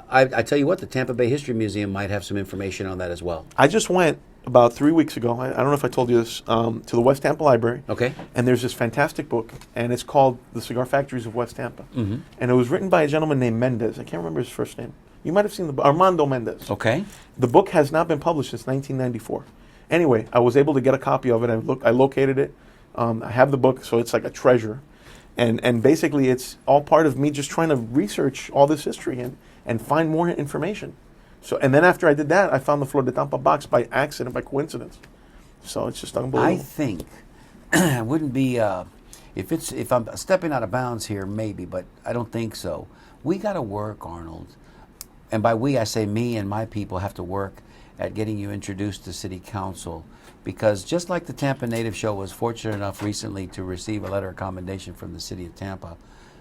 I tell you what, the Tampa Bay History Museum might have some information on that as well. I just went about 3 weeks ago. I don't know if I told you this, to the West Tampa Library. Okay. And there's this fantastic book, and it's called The Cigar Factories of West Tampa. Mm-hmm. And it was written by a gentleman named Mendez. I can't remember his first name. You might have seen the book, Armando Mendez. Okay. The book has not been published since 1994. Anyway, I was able to get a copy of it. I located it. I have the book, so it's like a treasure. And basically, it's all part of me just trying to research all this history and find more information. So, and then after I did that, I found the Flor de Tampa box by accident, by coincidence. So it's just unbelievable. I think it wouldn't be if I'm stepping out of bounds here, maybe, but I don't think so. We got to work, Arnold, and by we I say me and my people have to work at getting you introduced to City Council, because just like the Tampa Native Show was fortunate enough recently to receive a letter of commendation from the City of Tampa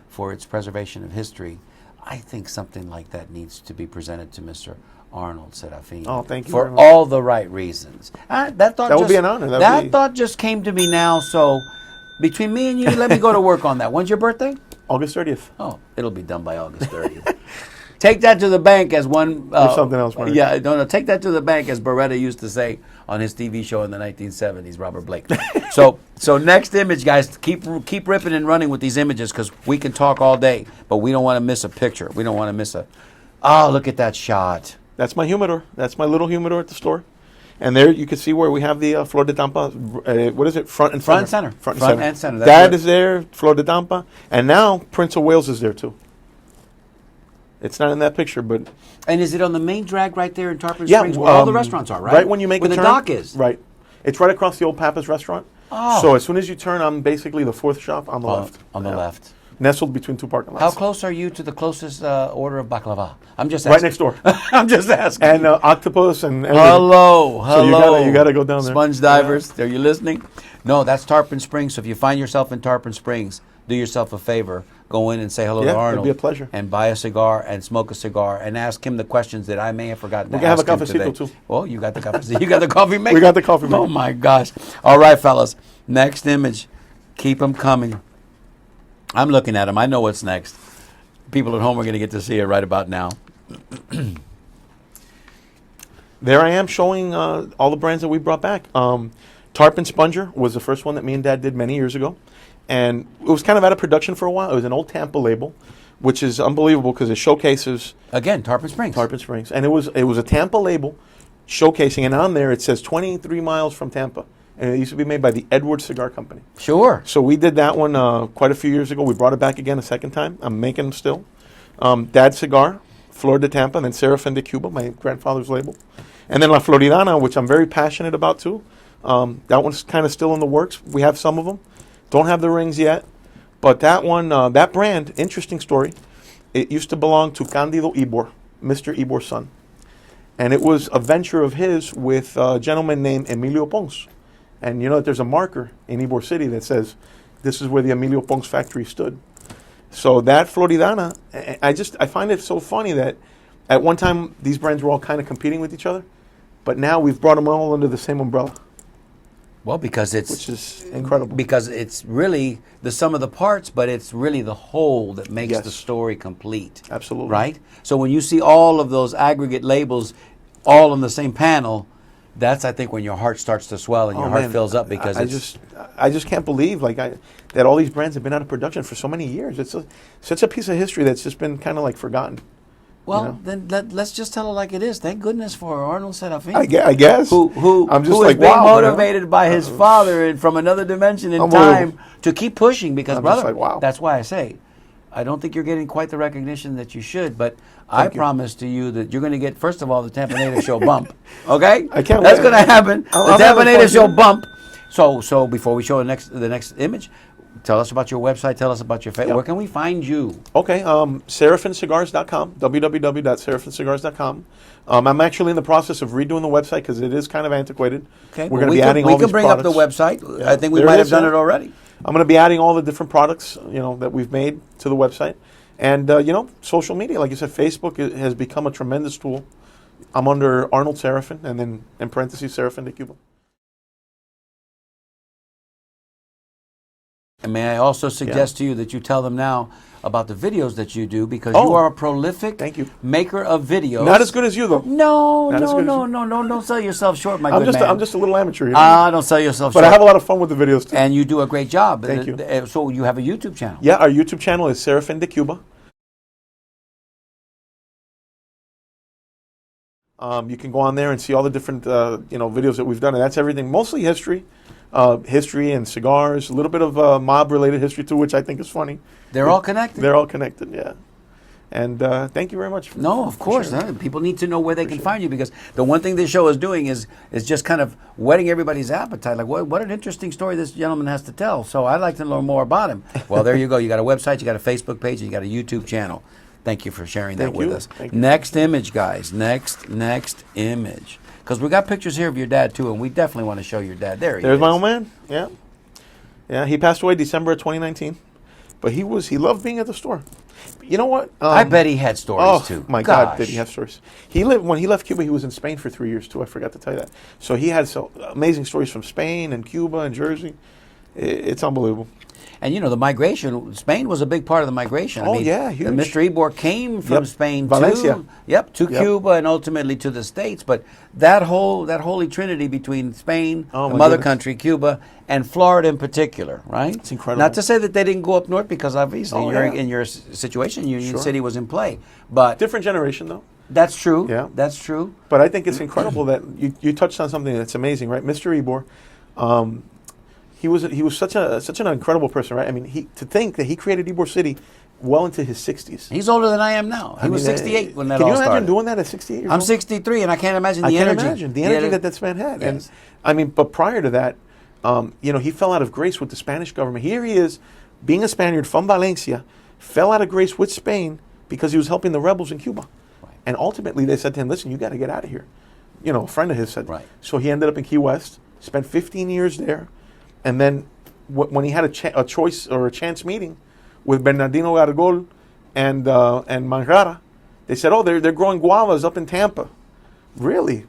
for its preservation of history, I think something like that needs to be presented to Mr. Arnold Sedafin. Oh, thank you for very much. all the right reasons. That would be an honor. That thought just came to me now. So, between me and you, let me go to work on that. When's your birthday? August 30th. Oh, it'll be done by August 30th. Take that to the bank, as one. There's something else, Mario. Yeah, no. Take that to the bank, as Beretta used to say on his TV show in the 1970s. Robert Blake. So next image, guys. Keep ripping and running with these images, because we can talk all day, but we don't want to miss a picture. We don't want to miss a. Oh, look at that shot. That's my humidor. That's my little humidor at the store. And there you can see where we have the Flor de Tampa. What is it? Front and center. Front and center. Dad is there, Flor de Tampa. And now Prince of Wales is there too. It's not in that picture, but... And is it on the main drag right there in Tarpon Springs, where all the restaurants are, right? Right when you make where a turn. Where the dock is. Right. It's right across the old Papa's restaurant. Oh. So as soon as you turn, I'm basically the fourth shop on the left. On the left. Nestled between two parking lots. How close are you to the closest order of baklava? I'm just asking. Right next door. I'm just asking. And octopus and everything. Hello. So you gotta go down there. Sponge divers, are you listening? No, that's Tarpon Springs. So if you find yourself in Tarpon Springs, do yourself a favor. Go in and say hello to Arnold. It'd be a pleasure. And buy a cigar and smoke a cigar and ask him the questions that I may have forgotten to We can have ask a him today. cafecito too. Oh, you got the cafecito. You got the coffee maker? We got the coffee maker. Oh my gosh. All right, fellas. Next image. Keep them coming. I'm looking at them. I know what's next. People at home are going to get to see it right about now. There I am showing all the brands that we brought back. Tarpon Sponger was the first one that me and Dad did many years ago. And it was kind of out of production for a while. It was an old Tampa label, which is unbelievable because it showcases... Again, Tarpon Springs. Tarpon Springs. And it was a Tampa label showcasing, and on there it says 23 miles from Tampa. And it used to be made by the Edwards Cigar Company. Sure. So we did that one quite a few years ago. We brought it back again a second time. I'm making them still. Dad's Cigar, Flor de Tampa, and then Serafin de Cuba, my grandfather's label. And then La Floridana, which I'm very passionate about too. That one's kind of still in the works. We have some of them. Don't have the rings yet. But that one, that brand, interesting story. It used to belong to Candido Ibor, Mr. Ibor's son. And it was a venture of his with a gentleman named Emilio Pons. And you know that there's a marker in Ybor City that says this is where the Emilio Pons factory stood. So that Floridana, I find it so funny that at one time these brands were all kind of competing with each other, but now we've brought them all under the same umbrella. Well, because which is incredible. Because it's really the sum of the parts, but it's really the whole that makes the story complete. Absolutely. Right? So when you see all of those aggregate labels all on the same panel, that's, I think, when your heart starts to swell and your heart fills up, because I just can't believe that all these brands have been out of production for so many years. It's such a piece of history that's just been kind of like forgotten. Well, then let's just tell it like it is. Thank goodness for Arnold Sedafin. I guess. Who I'm just is like, being wow, motivated by his father and from another dimension in time to keep pushing, because, brother, just like, wow. That's why I say, I don't think you're getting quite the recognition that you should, but I promise to you that you're going to get, first of all, the Tampa Native Show bump. Okay? I can't That's wait. going to happen. The Tampa Native Show bump. So before we show the next image, tell us about your website. Tell us about your where can we find you? Okay, SerafinCigars.com, www.serafincigars.com. I'm actually in the process of redoing the website because it is kind of antiquated. Okay, we're going to be adding all these We can bring products. up the website. Yeah. I think we might have done it already. I'm going to be adding all the different products, that we've made to the website. And, social media, like you said, Facebook has become a tremendous tool. I'm under Arnold Sedafin, and then in parentheses, Serafin de Cuba. And may I also suggest to you that you tell them now about the videos that you do because Oh, you are a prolific thank you. maker of videos. Not as good as you, though. No, Not as no, good as no, you. no, no, don't sell yourself short, my I'm good just man. I'm just a little amateur, you know? Don't sell yourself but short. I have a lot of fun with the videos, too. And you do a great job. Thank you. So you have a YouTube channel. Yeah, our YouTube channel is Sedafin de Cuba. You can go on there and see all the different videos that we've done, and that's everything, mostly history and cigars, a little bit of mob-related history too, which I think is funny. They're all connected. They're all connected, yeah. And thank you very much. Of course. sharing. People need to know where they can find you because the one thing this show is doing is just kind of whetting everybody's appetite. Like, what an interesting story this gentleman has to tell. So I'd like to learn more about him. Well, there you go. You got a website, you got a Facebook page, and you got a YouTube channel. Thank you for sharing that with us. Thank you. Next image, guys. Next image. Because we got pictures here of your dad, too, and we definitely want to show your dad. There's my old man. Yeah. Yeah, he passed away December of 2019. But he loved being at the store. You know what? I bet he had stories, too. Oh, my God, did he have stories. When he left Cuba, he was in Spain for 3 years, too. I forgot to tell you that. So he had amazing stories from Spain and Cuba and Jersey. It's unbelievable. And the migration, Spain was a big part of the migration. Yeah, huge. Mr. Ybor came from Spain Valencia. to Cuba and ultimately to the States. But that holy trinity between Spain, the mother country, Cuba, and Florida in particular, right? It's incredible. Not to say that they didn't go up north because obviously in your situation, Union City was in play. But different generation, though. That's true. Yeah. That's true. But I think it's incredible that you touched on something that's amazing, right? Mr. Ybor, he was such an incredible person, right? I mean, to think that he created Ybor City well into his 60s. He's older than I am now. He was 68 when that all started. Can you imagine doing that at 68 years old? I'm 63, and I can't imagine the energy. I can't imagine the energy that this man had. Yes. And but prior to that, he fell out of grace with the Spanish government. Here he is, being a Spaniard from Valencia, fell out of grace with Spain because he was helping the rebels in Cuba. Right. And ultimately, they said to him, "Listen, you got to get out of here." A friend of his said. Right. So he ended up in Key West, spent 15 years there. And then when he had a choice or a chance meeting with Bernardino Gargol and Manjara, they said, they're growing guavas up in Tampa. Really?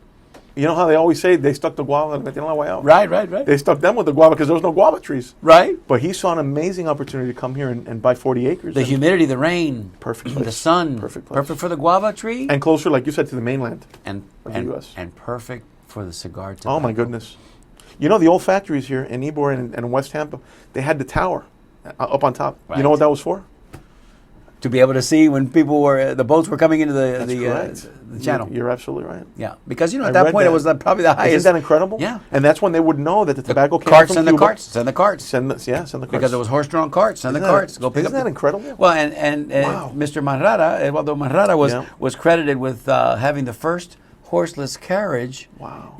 You know how they always say they stuck the guava and metieron la guayaba? Right. They stuck them with the guava because there was no guava trees. Right. But he saw an amazing opportunity to come here and buy 40 acres. The humidity, the rain. Perfect place. The sun. Perfect place. Perfect for the guava tree. And closer, like you said, to the mainland and of the U.S. And perfect for the cigar tobacco. Oh, my goodness. The old factories here in Ybor and West Tampa, they had the tower up on top. Right. You know what that was for? To be able to see when the boats were coming into That's the channel. You're absolutely right. Yeah, because I at that read point that. it was probably the highest. Isn't that incredible? Yeah. And that's when they would know that the tobacco came carts from and Cuba. the carts. Send the carts. Send the carts. Because it was horse-drawn carts. Send the carts. Go pick Isn't up. that incredible? Well, and Wow. Mr. Manjara, Eduardo Manjara was credited with having the first horseless carriage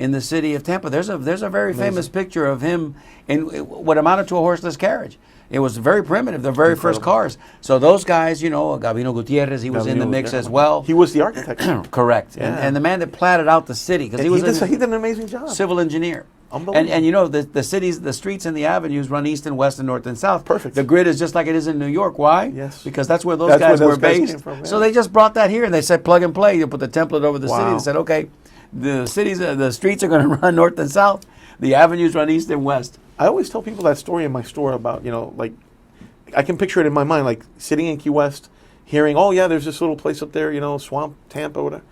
in the city of Tampa. There's a very famous picture of him in what amounted to a horseless carriage. It was very primitive, the very first cars. So those guys, Gabino Gutierrez, he was in the mix as well. He was the architect. Correct. Yeah. And the man that platted out the city, because he did an amazing job. Civil engineer. Unbelievable. And the streets and the avenues run east and west and north and south. Perfect. The grid is just like it is in New York. Why? Yes. Because that's where those guys were based. Came from, yeah. So they just brought that here and they said plug and play. You put the template over the city Wow. and said, okay, the streets are going to run north and south. The avenues run east and west. I always tell people that story in my store about, I can picture it in my mind, like sitting in Key West, hearing, there's this little place up there, Swamp, Tampa, whatever.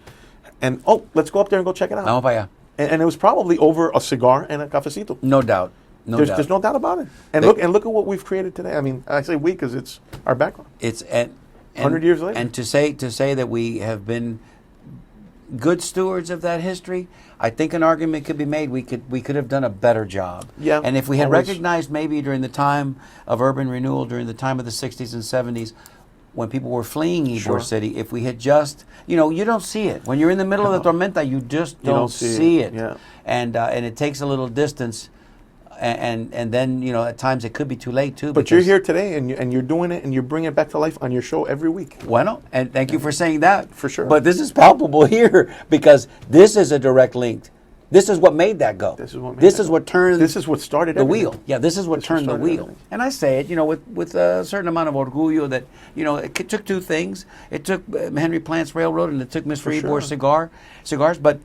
And, let's go up there and go check it out. Vamos para allá. And it was probably over a cigar and a cafecito. No doubt. There's no doubt about it. And look at what we've created today. I mean, I say we because it's our background. It's 100 years later. And to say that we have been good stewards of that history, I think an argument could be made. We could have done a better job. Yeah. And if we had always. recognized maybe during the time of urban renewal, during the time of the 60s and 70s, when people were fleeing Ybor City, if we had just, you don't see it. When you're in the middle of the tormenta, you just don't see it. Yeah. And it takes a little distance. And then, at times it could be too late, too. But you're here today, and you're doing it, and you're bringing it back to life on your show every week. Bueno, and thank you for saying that. For sure. But this is palpable here because this is a direct link. This is what made that go. This is what turned. This is what started the everything. wheel. Yeah, this is what turned the wheel. Everything. And I say it, with a certain amount of orgullo that, it took two things. It took Henry Plant's Railroad and it took Mr. Ybor cigars. But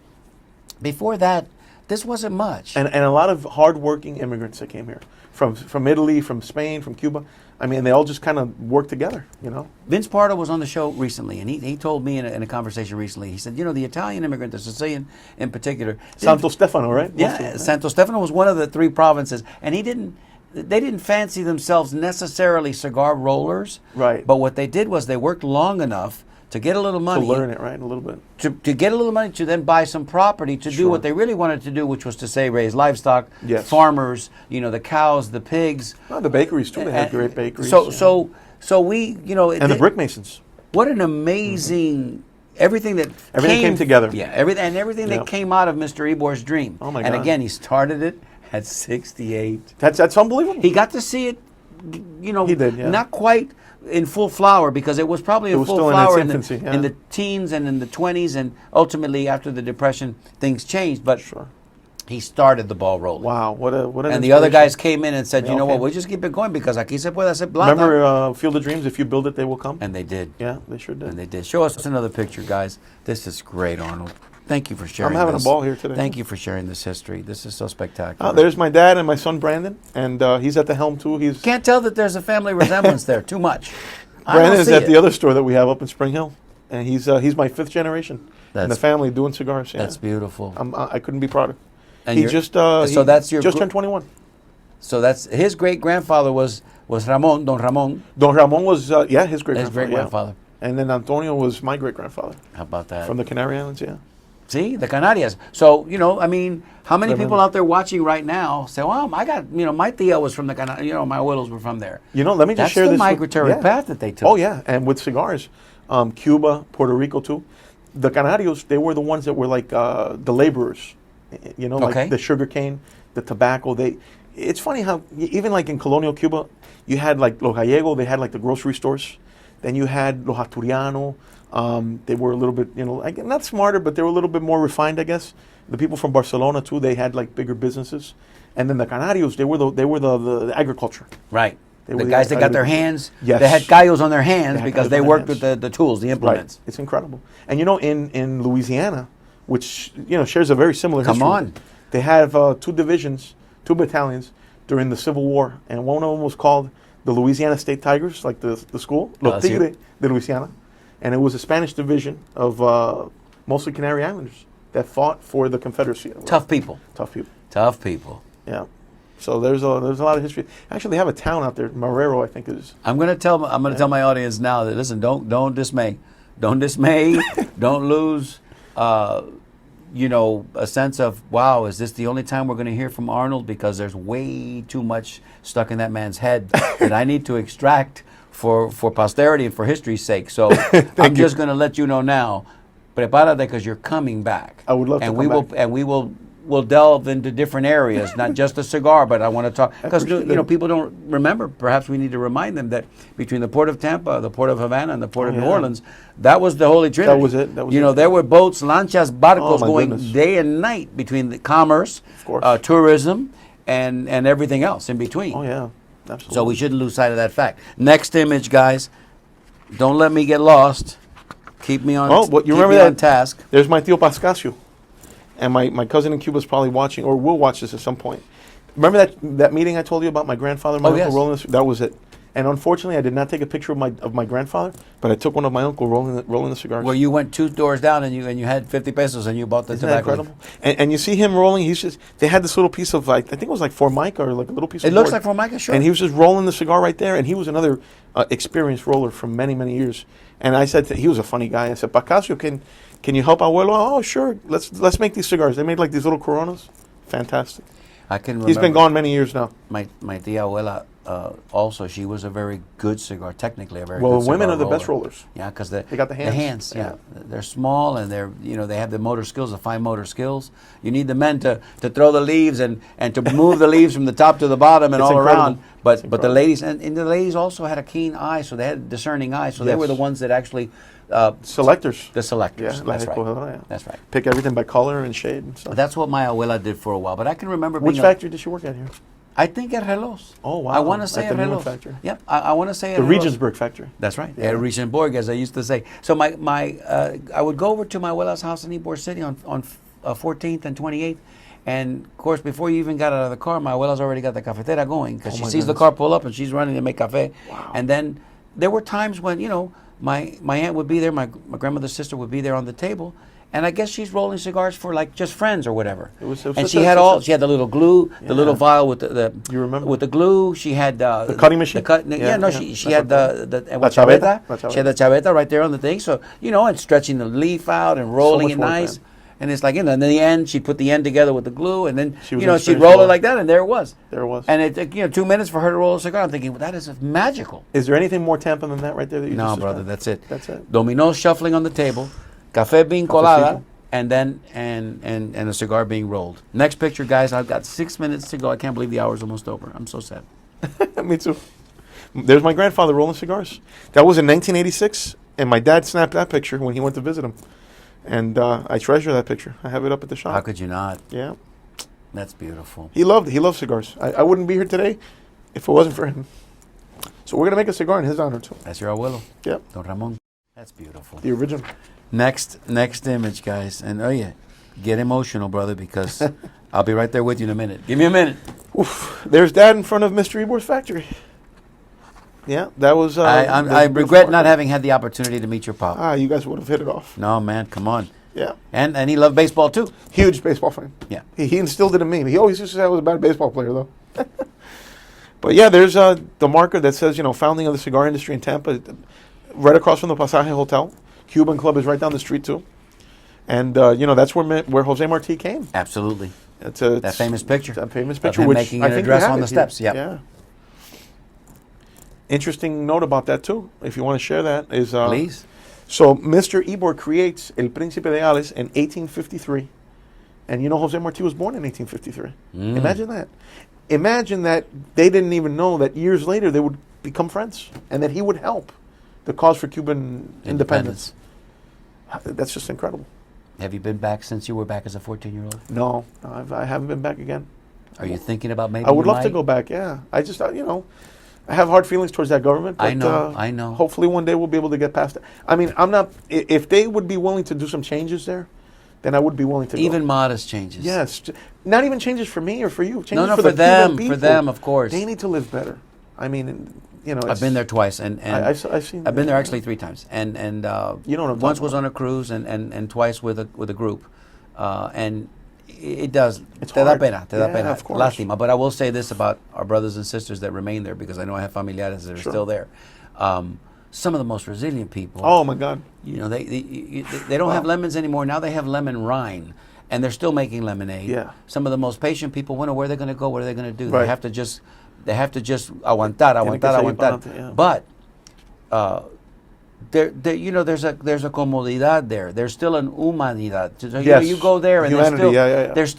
before that, this wasn't much. And a lot of hardworking immigrants that came here from Italy, from Spain, from Cuba. I mean, they all just kind of worked together, you know. Vince Pardo was on the show recently, and he told me in a conversation recently, he said, the Italian immigrant, the Sicilian in particular. Santo Stefano, right? Yeah, Mostly, right? Santo Stefano was one of the 3 provinces, and they didn't fancy themselves necessarily cigar rollers. Right. But what they did was they worked long enough to get a little money. To learn it, right? A little bit. To get a little money to then buy some property to do what they really wanted to do, which was to say raise livestock, farmers, the cows, the pigs. Oh, the bakeries too. They had great bakeries. So we, and the brick masons. What an amazing everything came together. Yeah, everything that came out of Mr. Ebor's dream. Oh my God! And again, he started it at 68. That's unbelievable. He got to see it. He did. Yeah. Not quite in full flower, because it was probably in full flower in the teens and in the 20s, and ultimately after the Depression things changed, but he started the ball rolling. Wow, what an and the other guys came in and said, you know what, we'll just keep it going because aquí se puede hacer plata. Remember Field of Dreams, if you build it, they will come? And they did. Yeah, they sure did. And they did. Show us another picture, guys. This is great, Arnold. Thank you for sharing I'm having a ball here today. Thank you for sharing this history. This is so spectacular. There's my dad and my son Brandon, and he's at the helm too. Can't tell that there's a family resemblance there. Too much. Brandon is at the other store that we have up in Spring Hill, and he's my 5th generation in the family doing cigars. Yeah. That's beautiful. I couldn't be prouder. And he just turned 21. So that's his great grandfather was Ramon, Don Ramon. Don Ramon was his great grandfather. And then Antonio was my great grandfather. How about that? From the Canary Islands, yeah. See, the Canarias. So, how many people out there watching right now say, well, I got, my tía was from the Canarias, my abuelos were from there. Let me just share this. That's the migratory path that they took. Oh, yeah, and with cigars. Cuba, Puerto Rico, too. The Canarios, they were the ones that were like the laborers, like the sugar cane, the tobacco. It's funny how, even like in colonial Cuba, you had like Los Gallegos, they had like the grocery stores. Then you had Los Asturianos. They were a little bit, not smarter, but they were a little bit more refined, I guess. The people from Barcelona too, they had like bigger businesses, and then the Canarios, they were the agriculture. Right. The guys that got their hands, yes. They had gallos on their hands because they worked with the tools, the implements. Right. It's incredible. And in Louisiana, which shares a very similar history. Come on. They have 2 divisions, 2 battalions during the Civil War, and one of them was called the Louisiana State Tigers, like the school, Los Tigres de Louisiana. And it was a Spanish division of mostly Canary Islanders that fought for the Confederacy. Tough people. Tough people. Yeah. So there's a lot of history. Actually, they have a town out there, Marrero, I think it is. I'm going to tell my audience now that listen, don't dismay, don't lose, a sense of wow, is this the only time we're going to hear from Arnold? Because there's way too much stuck in that man's head that I need to extract for posterity and for history's sake. So I'm just going to let you know now, prepárate because you're coming back. I would love to come back. And we'll delve into different areas, not just the cigar, but I want to talk because people don't remember. Perhaps we need to remind them that between the port of Tampa, the port of Havana, and the port of New Orleans, that was the Holy Trinity. That was it. There were boats, lanchas, barcos going day and night between the commerce, tourism, and everything else in between. Oh yeah. Absolutely. So we shouldn't lose sight of that fact. Next image, guys. Don't let me get lost. Keep me on. On task. There's my tío Pascasio, and my cousin in Cuba is probably watching, or will watch this at some point. Remember that meeting I told you about my grandfather, and my uncle rolling this? That was it. And unfortunately, I did not take a picture of my grandfather, but I took one of my uncle rolling the cigars. Well, you went 2 doors down and you had 50 pesos and you bought the tobacco. Isn't that incredible? And you see him rolling. They had this little piece of I think it was like Formica or like a little piece. It looks like Formica, sure. And he was just rolling the cigar right there. And he was another experienced roller for many years. And I said he was a funny guy. I said, Pascasio, can you help Abuelo? Oh, sure. Let's make these cigars. They made like these little Coronas. Fantastic. I can remember. He's been gone many years now. My tia Abuela. Also, she was a very good cigar, technically a very good cigar. Well, women are the best rollers. Yeah, because they got the hands. The hands, yeah. They're small and they have the motor skills, the fine motor skills. You need the men to throw the leaves and to move the leaves from the top to the bottom and all around. But the ladies and the ladies also had a keen eye, so they had discerning eyes. So they were the ones that actually selectors. The selectors. Yeah, that's right. Yeah. That's right. Pick everything by color and shade and stuff. That's what my abuela did for a while. But I can remember which factory did she work at here? I think at Relos. Oh, wow. I want to say at Relos. Newman factory. Yep, I want to say the at Regensburg factory. That's right. Yeah. At Regensburg, as I used to say. So I would go over to my abuela's house in Ybor City on 14th and 28th, And of course, before you even got out of the car, my abuela's already got the cafetera going because she my sees the goodness. car pull up and she's running to make cafe. And then there were times when, my aunt would be there, my grandmother's sister would be there on the table. And I guess she's rolling cigars for like just friends or whatever. It was and such she a- had such a- she had the little glue, the little vial with the You remember? with the glue. She had the cutting machine? She had the chaveta? chaveta. She had the chaveta right there on the thing. So and stretching the leaf out and rolling much it work, nice. man. And it's like, and then the end, she'd put the end together with the glue, and then She was she'd in roll Spanish it like that, and there it was. There it was. And it took 2 minutes for her to roll a cigar. I'm thinking, well, that is magical. Is there anything more Tampa than that right there? That you No, just brother, described? that's it. That's it. Domino shuffling on the table, café being Cafecito. colada, and then and a cigar being rolled. Next picture, guys. I've got 6 minutes to go. I can't believe the hour's almost over. I'm so sad. Me too. There's my grandfather rolling cigars. That was in 1986, and my dad snapped that picture when he went to visit him. And I treasure that picture. I have it up at the shop. How could you not? Yeah. That's beautiful. He loved cigars. I wouldn't be here today if it wasn't for him. So we're going to make a cigar in his honor, too. That's your abuelo, Yep. Don Ramon. That's beautiful. The original. Next image, guys. And get emotional, brother, because I'll be right there with you in a minute. Give me a minute. Oof. There's Dad in front of Mr. Ebor's factory. Yeah, that was... I regret not having had the opportunity to meet your pop. You guys would have hit it off. No, man, come on. Yeah. And he loved baseball, too. Huge baseball fan. Yeah. He instilled it in me. He always used to say I was a bad baseball player, though. But yeah, there's the marker that says, founding of the cigar industry in Tampa, right across from the Pasaje Hotel. Cuban Club is right down the street, too. And, that's where Jose Marti came. Absolutely. That famous picture. That famous Of picture, him which making I an think address we have on the it here. steps, yep. Yeah. Interesting note about that, too, if you want to share that, is... Please. So Mr. Ebor creates El Príncipe de Gales in 1853. And Jose Marti was born in 1853. Imagine that. Imagine that they didn't even know that years later they would become friends and that he would help the cause for Cuban independence. That's just incredible. Have you been back since you were back as a 14-year-old? No, I haven't been back again. Are you thinking about maybe I would you love to might? go back, yeah. I just, I have hard feelings towards that government. But, I know. Hopefully one day we'll be able to get past it. I mean, if they would be willing to do some changes there, then I would be willing to go. Even modest changes. Yes. Not even changes for me or for you. Changes No, for for the them. Cuban For people. them, of course. They need to live better. I mean, I've been there twice, and I've seen. I've been there actually 3 times, and You know what I'm once talking was about. on a cruise, and twice with a group, and it does. It's Te da hard. pena, te da Yeah, pena. of course. Lástima. But I will say this about our brothers and sisters that remain there, because I know I have familiares that are Sure. still there. Some of the most resilient people. Oh my God. They don't have lemons anymore. Now they have lemon rind, and they're still making lemonade. Yeah. Some of the most patient people wonder where they're going to go. What are they going to do? Right. They have to just aguantar. Tienen que seguir Aguantar. pa'lante, yeah. But there's a comodidad there. There's still an humanidad. So, Yes. you go there, and Humanity, yeah. there's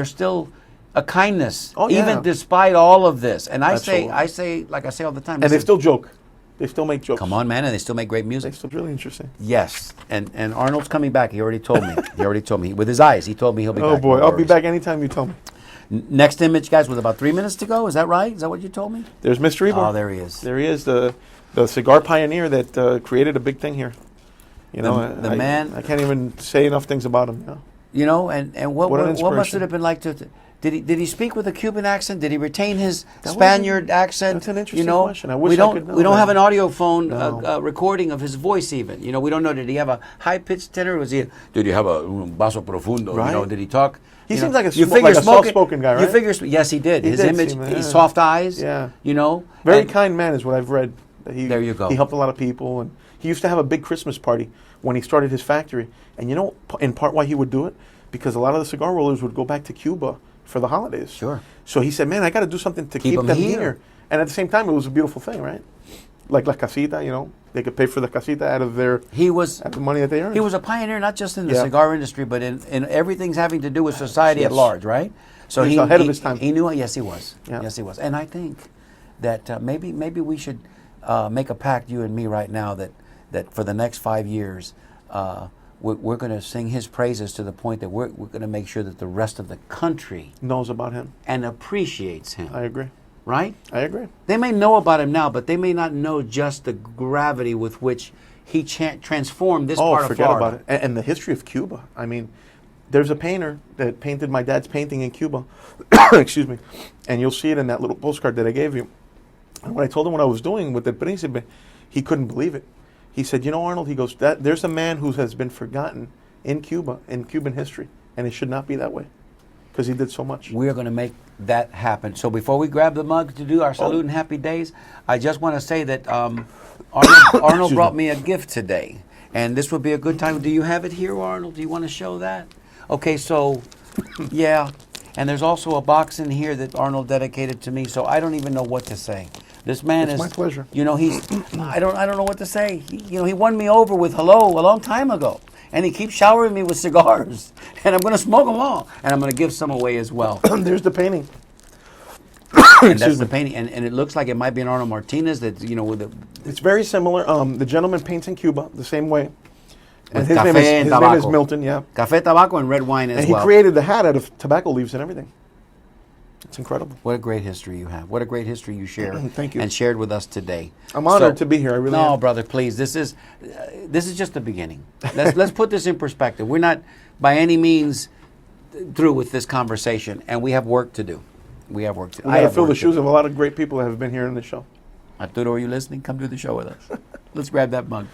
still a kindness, Oh, yeah. even despite all of this. And I Absolutely. say, like I say all the time. And they still joke. They still make jokes. come on, man, and they still make great music. They still really interesting. Yes, and Arnold's coming back. He already told me. With his eyes, he told me he'll be Oh back. boy, No I'll be worries. back anytime you tell me. Next image, guys, with about 3 minutes to go. Is that right? Is that what you told me? There's Mr. Ebor. Oh, there he is. There he is, the cigar pioneer that created a big thing here. The man- I can't even say enough things about him. And what What an must inspiration. it have been like to did he speak with a Cuban accent? Did he retain his That Spaniard accent? that's an interesting question. I wish we I don't could know we don't that. have an audio phone No. recording of his voice even. We don't know. Did he have a high pitched tenor? Did he have a basso profundo? Right. Did he talk? He seems like a you figure smoking- soft-spoken guy, right? You figure, yes, he did. He His did image, seem that, yeah. soft eyes. Yeah. and- Very kind man is what I've read. There you go. He helped a lot of people, and he used to have a big Christmas party when he started his factory. And in part why he would do it, because a lot of the cigar rollers would go back to Cuba for the holidays. Sure. So he said, "Man, I got to do something to Keep keep 'em them here." here." And at the same time, it was a beautiful thing, right? Like La Casita, they could pay for the casita out of He was the money that they earned. He was a pioneer, not just in the Yeah. cigar industry, but in everything having to do with society at Yes. large, right? So He was ahead of his time. He knew it. Yes, he was. Yeah. Yes, he was. And I think that maybe we should make a pact, you and me, right now, that for the next 5 years, we're going to sing his praises to the point that we're going to make sure that the rest of the country knows about him. and appreciates him. I agree. Right? I agree. They may know about him now, but they may not know just the gravity with which he transformed this part of forget Florida. about it. And the history of Cuba. I mean, there's a painter that painted my dad's painting in Cuba. Excuse me. And you'll see it in that little postcard that I gave you. And when I told him what I was doing with the Príncipe, he couldn't believe it. He said, you know, Arnold, he goes, there's a man who has been forgotten in Cuba, in Cuban history, and it should not be that way because he did so much. We're going to make that happen. So before we grab the mug to do our salute and happy days, I just want to say that Arnold brought me a gift today, and this would be a good time. Do you have it here, Arnold? Do you want to show that? Okay, so, yeah. And there's also a box in here that Arnold dedicated to me, so I don't even know what to say. This man It's my pleasure. You know, I don't know what to say. He won me over with hello a long time ago. And he keeps showering me with cigars. And I'm going to smoke them all. And I'm going to give some away as well. There's the painting. And that's the painting. And it looks like it might be an Arnold Martinez that, with the... It's very similar. The gentleman paints in Cuba the same way. And With his name café and is tabaco. Milton, yeah. Café Tabaco and red wine as And he well. created the hat out of tobacco leaves and everything. It's incredible. What a great history you have. What a great history you share. Thank you. And shared with us today. I'm honored to be here. I really am. No, brother, please. This is just the beginning. Let's put this in perspective. We're not by any means through with this conversation, and we have work to do. We have work to do. I fill the shoes of a lot of great people that have been here in the show. Arturo, are you listening? Come do the show with us. Let's grab that mug.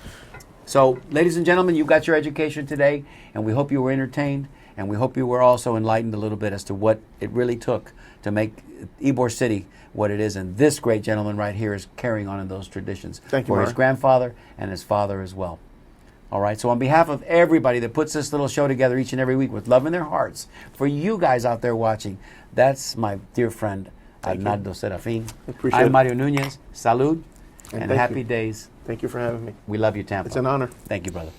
So, ladies and gentlemen, you got your education today, and we hope you were entertained, and we hope you were also enlightened a little bit as to what it really took to make Ybor City what it is. And this great gentleman right here is carrying on in those traditions Thank you, for his Mario. grandfather and his father as well. All right, so on behalf of everybody that puts this little show together each and every week with love in their hearts, for you guys out there watching, that's my dear friend, Arnold Sedafin. Appreciate I'm it. Mario Nuñez. Salud and thank happy you. days. Thank you for having me. We love you, Tampa. It's an honor. Thank you, brother.